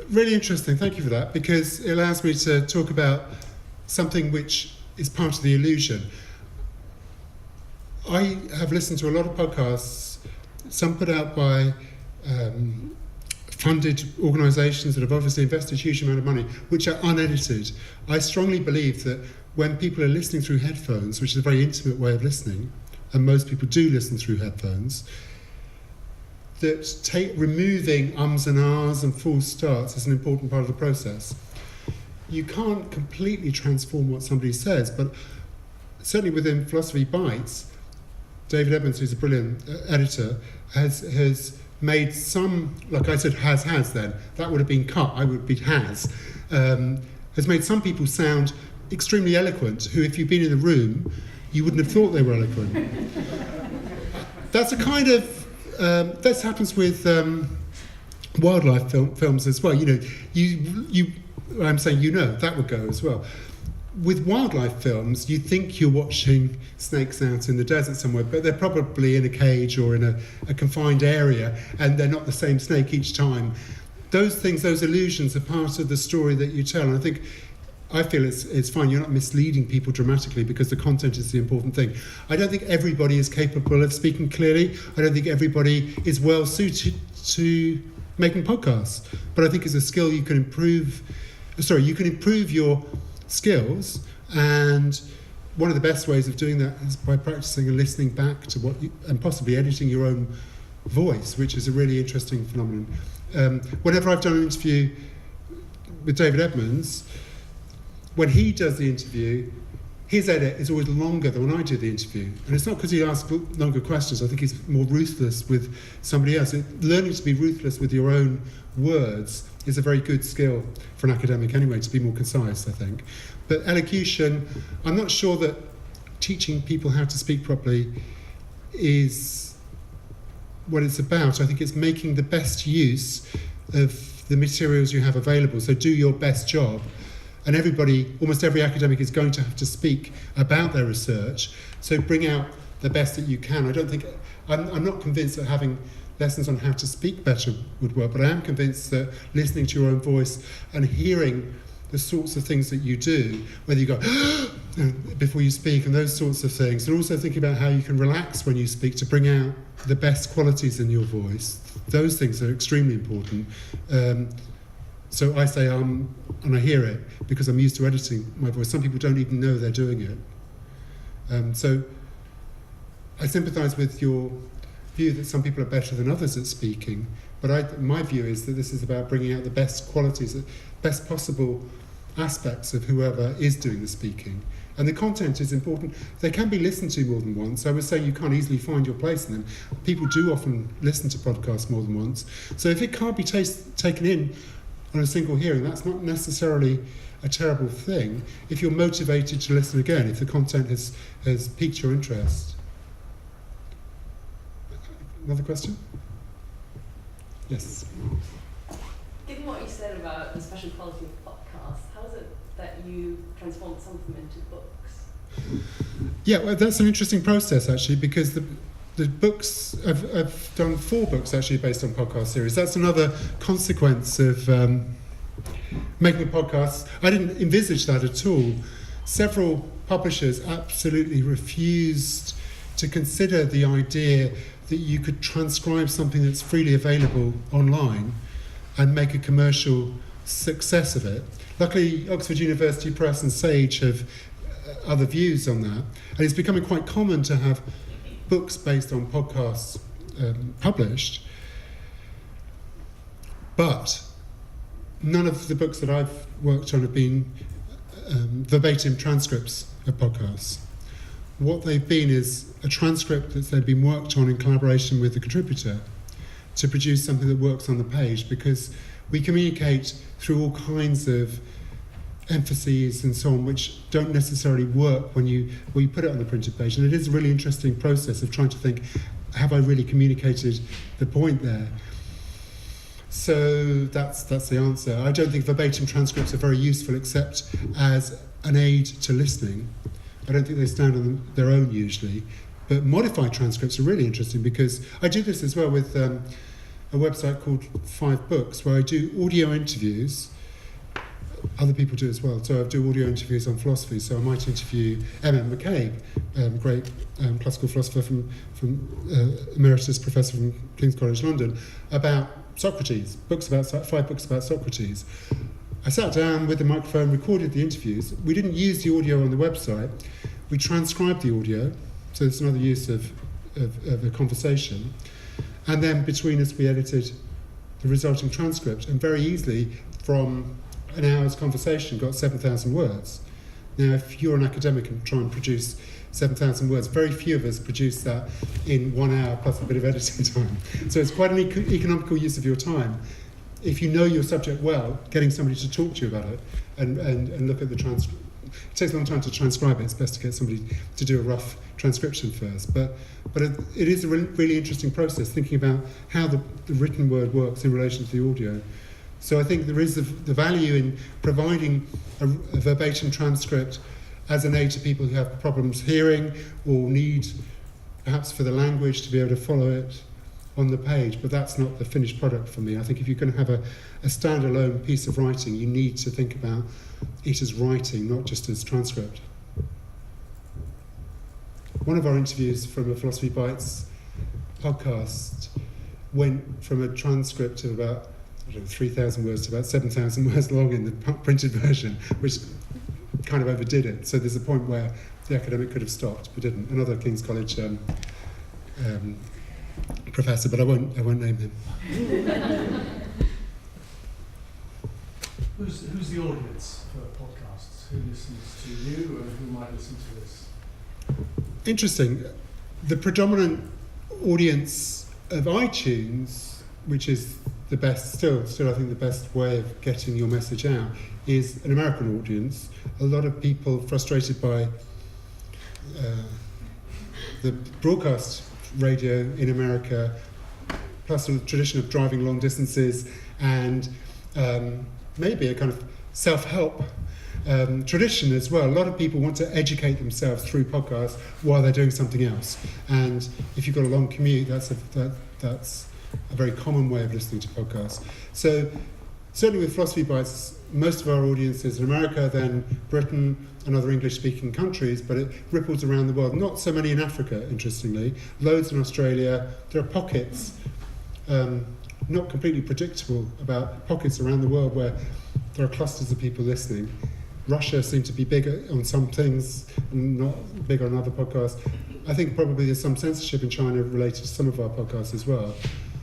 Speaker 7: Really interesting, thank you for that, because it allows me to talk about something which is part of the illusion. I have listened to a lot of podcasts, some put out by funded organisations that have obviously invested a huge amount of money, which are unedited. I strongly believe that when people are listening through headphones, which is a very intimate way of listening, and most people do listen through headphones, that removing ums and ahs and false starts is an important part of the process. You can't completely transform what somebody says, but certainly within Philosophy Bites, David Edmonds, who's a brilliant editor, has made some, like I said, has then, that would have been cut, I would be has made some people sound extremely eloquent, who if you'd been in the room, you wouldn't have thought they were eloquent. That's a kind of, this happens with wildlife films as well. I'm saying that would go as well. with wildlife films, you think you're watching snakes out in the desert somewhere, but they're probably in a cage or in a confined area, and they're not the same snake each time. Those things, those illusions, are part of the story that you tell. And I feel it's fine. You're not misleading people dramatically because the content is the important thing. I don't think everybody is capable of speaking clearly. I don't think everybody is well suited to making podcasts. But I think it's a skill you can improve. You can improve your skills, and one of the best ways of doing that is by practicing and listening back to and possibly editing your own voice, which is a really interesting phenomenon. Whenever I've done an interview with David Edmonds, when he does the interview, his edit is always longer than when I do the interview. And it's not because he asks longer questions. I think he's more ruthless with somebody else. Learning to be ruthless with your own words is a very good skill for an academic anyway, to be more concise, I think. But elocution, I'm not sure that teaching people how to speak properly is what it's about. I think it's making the best use of the materials you have available. So do your best job. And almost every academic is going to have to speak about their research. So bring out the best that you can. I'm not convinced that having lessons on how to speak better would work, but I am convinced that listening to your own voice and hearing the sorts of things that you do, whether you go before you speak and those sorts of things, and also thinking about how you can relax when you speak to bring out the best qualities in your voice. Those things are extremely important. So I say and I hear it because I'm used to editing my voice. Some people don't even know they're doing it. So I sympathise with your view that some people are better than others at speaking, but my view is that this is about bringing out the best qualities, the best possible aspects of whoever is doing the speaking. And the content is important. They can be listened to more than once. I was saying you can't easily find your place in them. People do often listen to podcasts more than once. So if it can't be taken in on a single hearing, that's not necessarily a terrible thing if you're motivated to listen again, if the content has piqued your interest. Another question? Yes.
Speaker 13: Given what you said about the special quality of podcasts, how is it that you transformed some of them into books?
Speaker 7: Yeah, well, that's an interesting process actually, because the books, I've done 4 books actually based on podcast series. That's another consequence of making a podcast. I didn't envisage that at all. Several publishers absolutely refused to consider the idea that you could transcribe something that's freely available online and make a commercial success of it. Luckily, Oxford University Press and Sage have other views on that, and it's becoming quite common to have books based on podcasts published, but none of the books that I've worked on have been verbatim transcripts of podcasts. What they've been is a transcript that's they've been worked on in collaboration with the contributor to produce something that works on the page, because we communicate through all kinds of emphases and so on which don't necessarily work when you put it on the printed page. And it is a really interesting process of trying to think, have I really communicated the point there? So that's the answer. I don't think verbatim transcripts are very useful except as an aid to listening. I don't think they stand on their own usually. But modified transcripts are really interesting, because I do this as well with a website called 5 Books, where I do audio interviews. Other people do as well. So I do audio interviews on philosophy. So I might interview M.M. McCabe, great classical philosopher from emeritus professor from King's College London, about Socrates. 5 books about Socrates. I sat down with the microphone, recorded the interviews. We didn't use the audio on the website. We transcribed the audio, so it's another use of a conversation. And then between us, we edited the resulting transcript, and very easily, from an hour's conversation, got 7,000 words. Now, if you're an academic and try and produce 7,000 words, very few of us produce that in 1 hour plus a bit of editing time. So it's quite an economical use of your time. If you know your subject well, getting somebody to talk to you about it and look at the transcript. It takes a long time to transcribe it. It's best to get somebody to do a rough transcription first. But it is a really interesting process, thinking about how the written word works in relation to the audio. So I think there is the value in providing a verbatim transcript as an aid to people who have problems hearing or need, perhaps for the language, to be able to follow it on the page, but that's not the finished product for me. I think if you're going to have a standalone piece of writing, you need to think about it as writing, not just as transcript. One of our interviews from a Philosophy Bites podcast went from a transcript of about 3,000 words to about 7,000 words long in the printed version, which kind of overdid it. So there's a point where the academic could have stopped, but didn't. Another King's College professor, but I won't name him.
Speaker 14: Who's the audience for podcasts? Who listens to you, and who might listen to this?
Speaker 7: Interesting. The predominant audience of iTunes, which is the best, still I think the best way of getting your message out, is an American audience. A lot of people frustrated by the broadcast radio in America, plus the tradition of driving long distances, and maybe a kind of self-help tradition as well. A lot of people want to educate themselves through podcasts while they're doing something else. And if you've got a long commute, that's a very common way of listening to podcasts. So certainly with Philosophy Bites, most of our audience is in America, then Britain and other English-speaking countries, but it ripples around the world. Not so many in Africa, interestingly. Loads in Australia. There are pockets, not completely predictable, about pockets around the world where there are clusters of people listening. Russia seems to be bigger on some things and not bigger on other podcasts. I think probably there's some censorship in China related to some of our podcasts as well.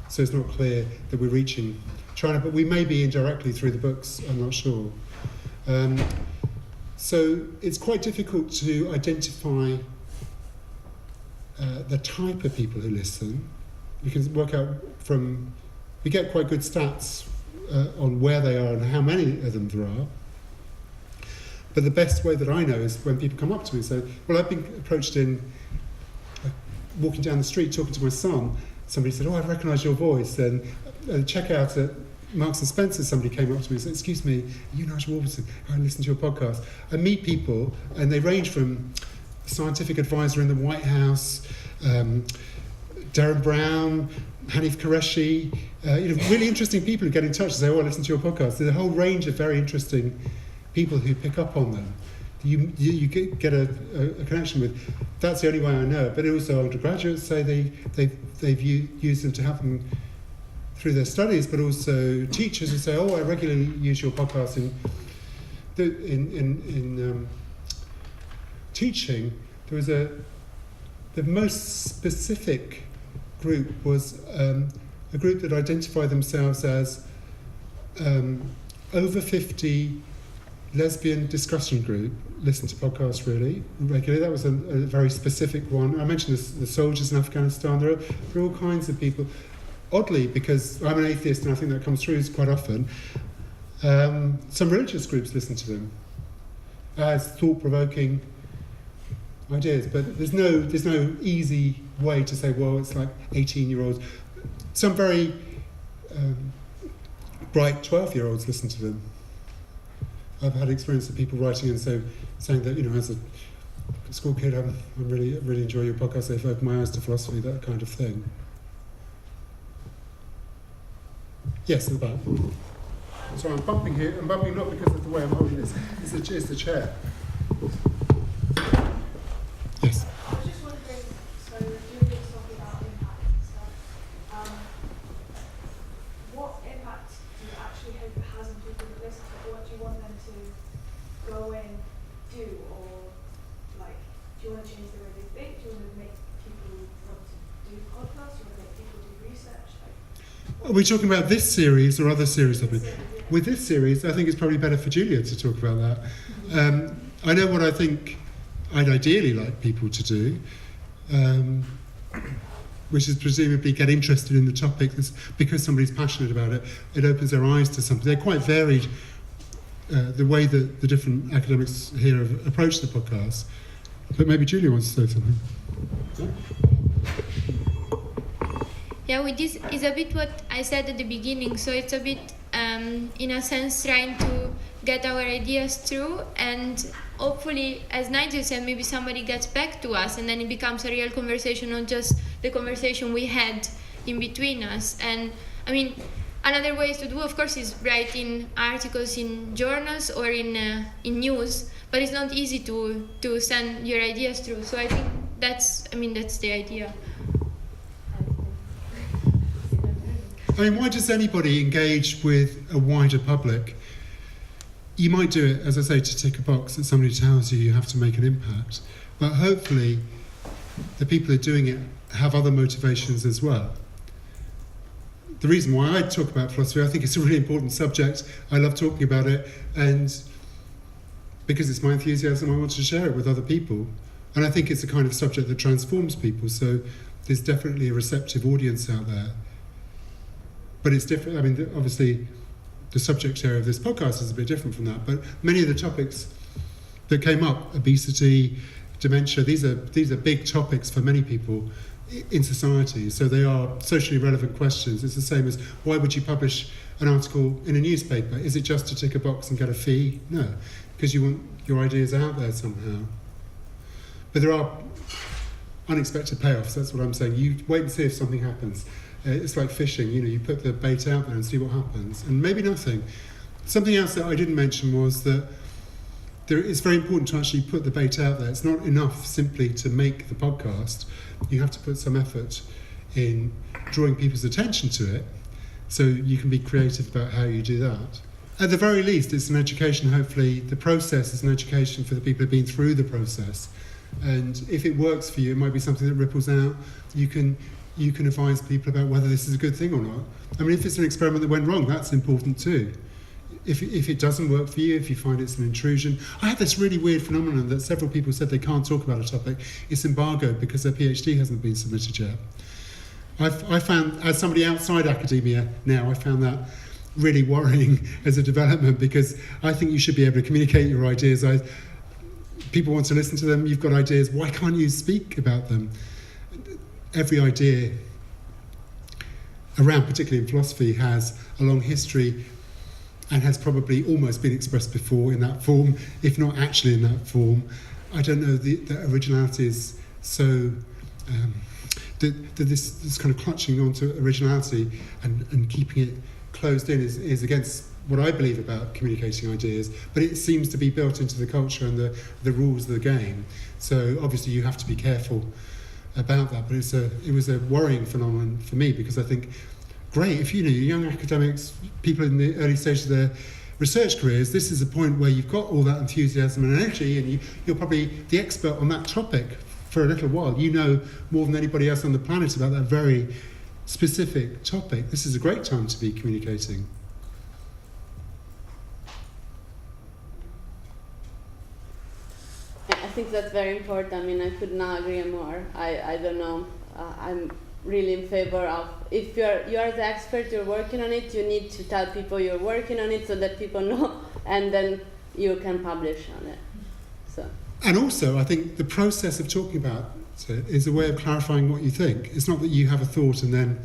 Speaker 7: So it's not clear that we're reaching China, but we may be indirectly through the books, I'm not sure. So it's quite difficult to identify the type of people who listen. We can work out we get quite good stats on where they are and how many of them there are. But the best way that I know is when people come up to me and say, well, I've been approached walking down the street talking to my son. Somebody said, oh, I recognise your voice. And checkout at Marks and Spencer, somebody came up to me and said, excuse me, are you Nigel Warburton? I listen to your podcast. I meet people, and they range from a scientific advisor in the White House, Darren Brown, Hanif Qureshi, really interesting people who get in touch and say, oh, I listen to your podcast. There's a whole range of very interesting people who pick up on them. You get a connection with. That's the only way I know. But also undergraduates say they've used them to help them through their studies, but also teachers who say, oh, I regularly use your podcast in teaching. There was the most specific group was a group that identified themselves as over 50 lesbian discussion group, listen to podcasts really regularly. That was a very specific one. I mentioned the soldiers in Afghanistan. There are all kinds of people. Oddly, because I'm an atheist and I think that comes through quite often, some religious groups listen to them as thought-provoking ideas. But there's no easy way to say, well, it's like 18-year-olds. Some very bright 12-year-olds listen to them. I've had experience of people writing and saying that, as a school kid, I really enjoy your podcast. They've opened my eyes to philosophy, that kind of thing. Yes, in the back. Sorry, I'm bumping here. I'm bumping not because of the way I'm holding this. It's the chair. Yes.
Speaker 15: I was just wondering, so Julie was talking about impact and stuff. What impact do you actually hope it has on people that listen to it? What do you want them to go and do? Or, do you want to change the way they think? Do you want to make people want to do podcasts? Do you want to make people do research?
Speaker 7: Are we talking about this series or other series of it? With this series, I think it's probably better for Julia to talk about that. I know what I think I'd ideally like people to do, which is presumably get interested in the topic because somebody's passionate about it. It opens their eyes to something. They're quite varied, the way that the different academics here have approached the podcast. But maybe Julia wants to say something.
Speaker 1: Yeah, with this is a bit what I said at the beginning. So it's a bit in a sense, trying to get our ideas through, and hopefully, as Nigel said, maybe somebody gets back to us and then it becomes a real conversation, not just the conversation we had in between us. And I mean, another way to do, of course, is writing articles in journals or in news, but it's not easy to send your ideas through. So I think that's the idea.
Speaker 7: I mean, why does anybody engage with a wider public? You might do it, as I say, to tick a box that somebody tells you you have to make an impact. But hopefully, the people who are doing it have other motivations as well. The reason why I talk about philosophy, I think it's a really important subject. I love talking about it, and because it's my enthusiasm, I want to share it with other people. And I think it's a kind of subject that transforms people, so there's definitely a receptive audience out there. But it's different. I mean, obviously, the subject area of this podcast is a bit different from that, but many of the topics that came up, obesity, dementia, these are big topics for many people in society, so they are socially relevant questions. It's the same as, why would you publish an article in a newspaper? Is it just to tick a box and get a fee? No, because you want your ideas out there somehow. But there are unexpected payoffs, that's what I'm saying. You wait and see if something happens. It's like fishing, you put the bait out there and see what happens, and maybe nothing. Something else that I didn't mention was that it's very important to actually put the bait out there. It's not enough simply to make the podcast. You have to put some effort in drawing people's attention to it, so you can be creative about how you do that. At the very least, it's an education. Hopefully the process is an education for the people who've been through the process, and if it works for you, it might be something that ripples out. You can advise people about whether this is a good thing or not. I mean, if it's an experiment that went wrong, that's important too. If it doesn't work for you, if you find it's an intrusion. I have this really weird phenomenon that several people said they can't talk about a topic. It's embargoed because their PhD hasn't been submitted yet. I found, as somebody outside academia now, I found that really worrying as a development, because I think you should be able to communicate your ideas. People want to listen to them, you've got ideas, why can't you speak about them? Every idea around, particularly in philosophy, has a long history and has probably almost been expressed before in that form, if not actually in that form. I don't know, the originality is so... this kind of clutching onto originality and keeping it closed in is against what I believe about communicating ideas, but it seems to be built into the culture and the rules of the game. So obviously you have to be careful about that, but it was a worrying phenomenon for me, because I think, great, if young academics, people in the early stages of their research careers, this is a point where you've got all that enthusiasm and energy, and you're probably the expert on that topic for a little while. You know more than anybody else on the planet about that very specific topic. This is a great time to be communicating.
Speaker 16: I think that's very important. I mean, I could not agree more. I don't know. I'm really in favor of, if you are the expert, you're working on it, you need to tell people you're working on it so that people know, and then you can publish on it. So.
Speaker 7: And also, I think the process of talking about it is a way of clarifying what you think. It's not that you have a thought and then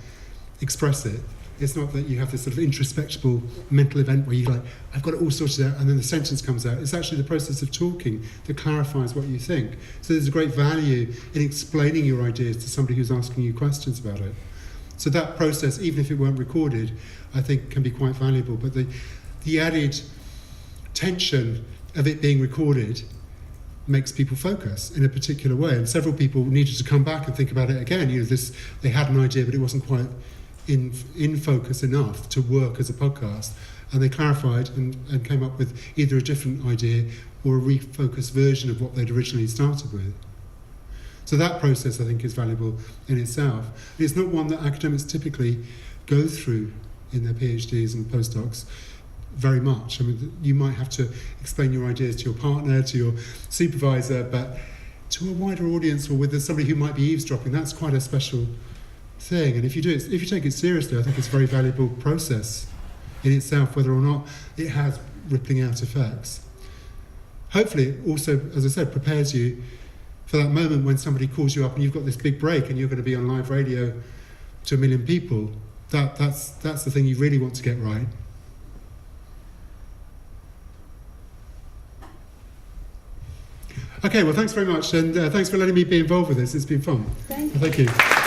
Speaker 7: express it. It's not that you have this sort of introspectable mental event where you're like, I've got it all sorted out, and then the sentence comes out. It's actually the process of talking that clarifies what you think. So there's a great value in explaining your ideas to somebody who's asking you questions about it. So that process, even if it weren't recorded, I think can be quite valuable. But the added tension of it being recorded makes people focus in a particular way. And several people needed to come back and think about it again. They had an idea, but it wasn't quite in focus enough to work as a podcast, and they clarified and came up with either a different idea or a refocused version of what they'd originally started with. So that process, I think, is valuable in itself. It's not one that academics typically go through in their PhDs and postdocs very much. I mean, you might have to explain your ideas to your partner, to your supervisor, but to a wider audience or with somebody who might be eavesdropping, that's quite a special thing. And if you take it seriously, I think it's a very valuable process in itself, whether or not it has rippling out effects. Hopefully it also, as I said, prepares you for that moment when somebody calls you up and you've got this big break and you're going to be on live radio to 1 million people. That's the thing you really want to get right. Okay, well, thanks very much, and thanks for letting me be involved with this. It's been fun.
Speaker 16: Thank you.
Speaker 7: Thank you.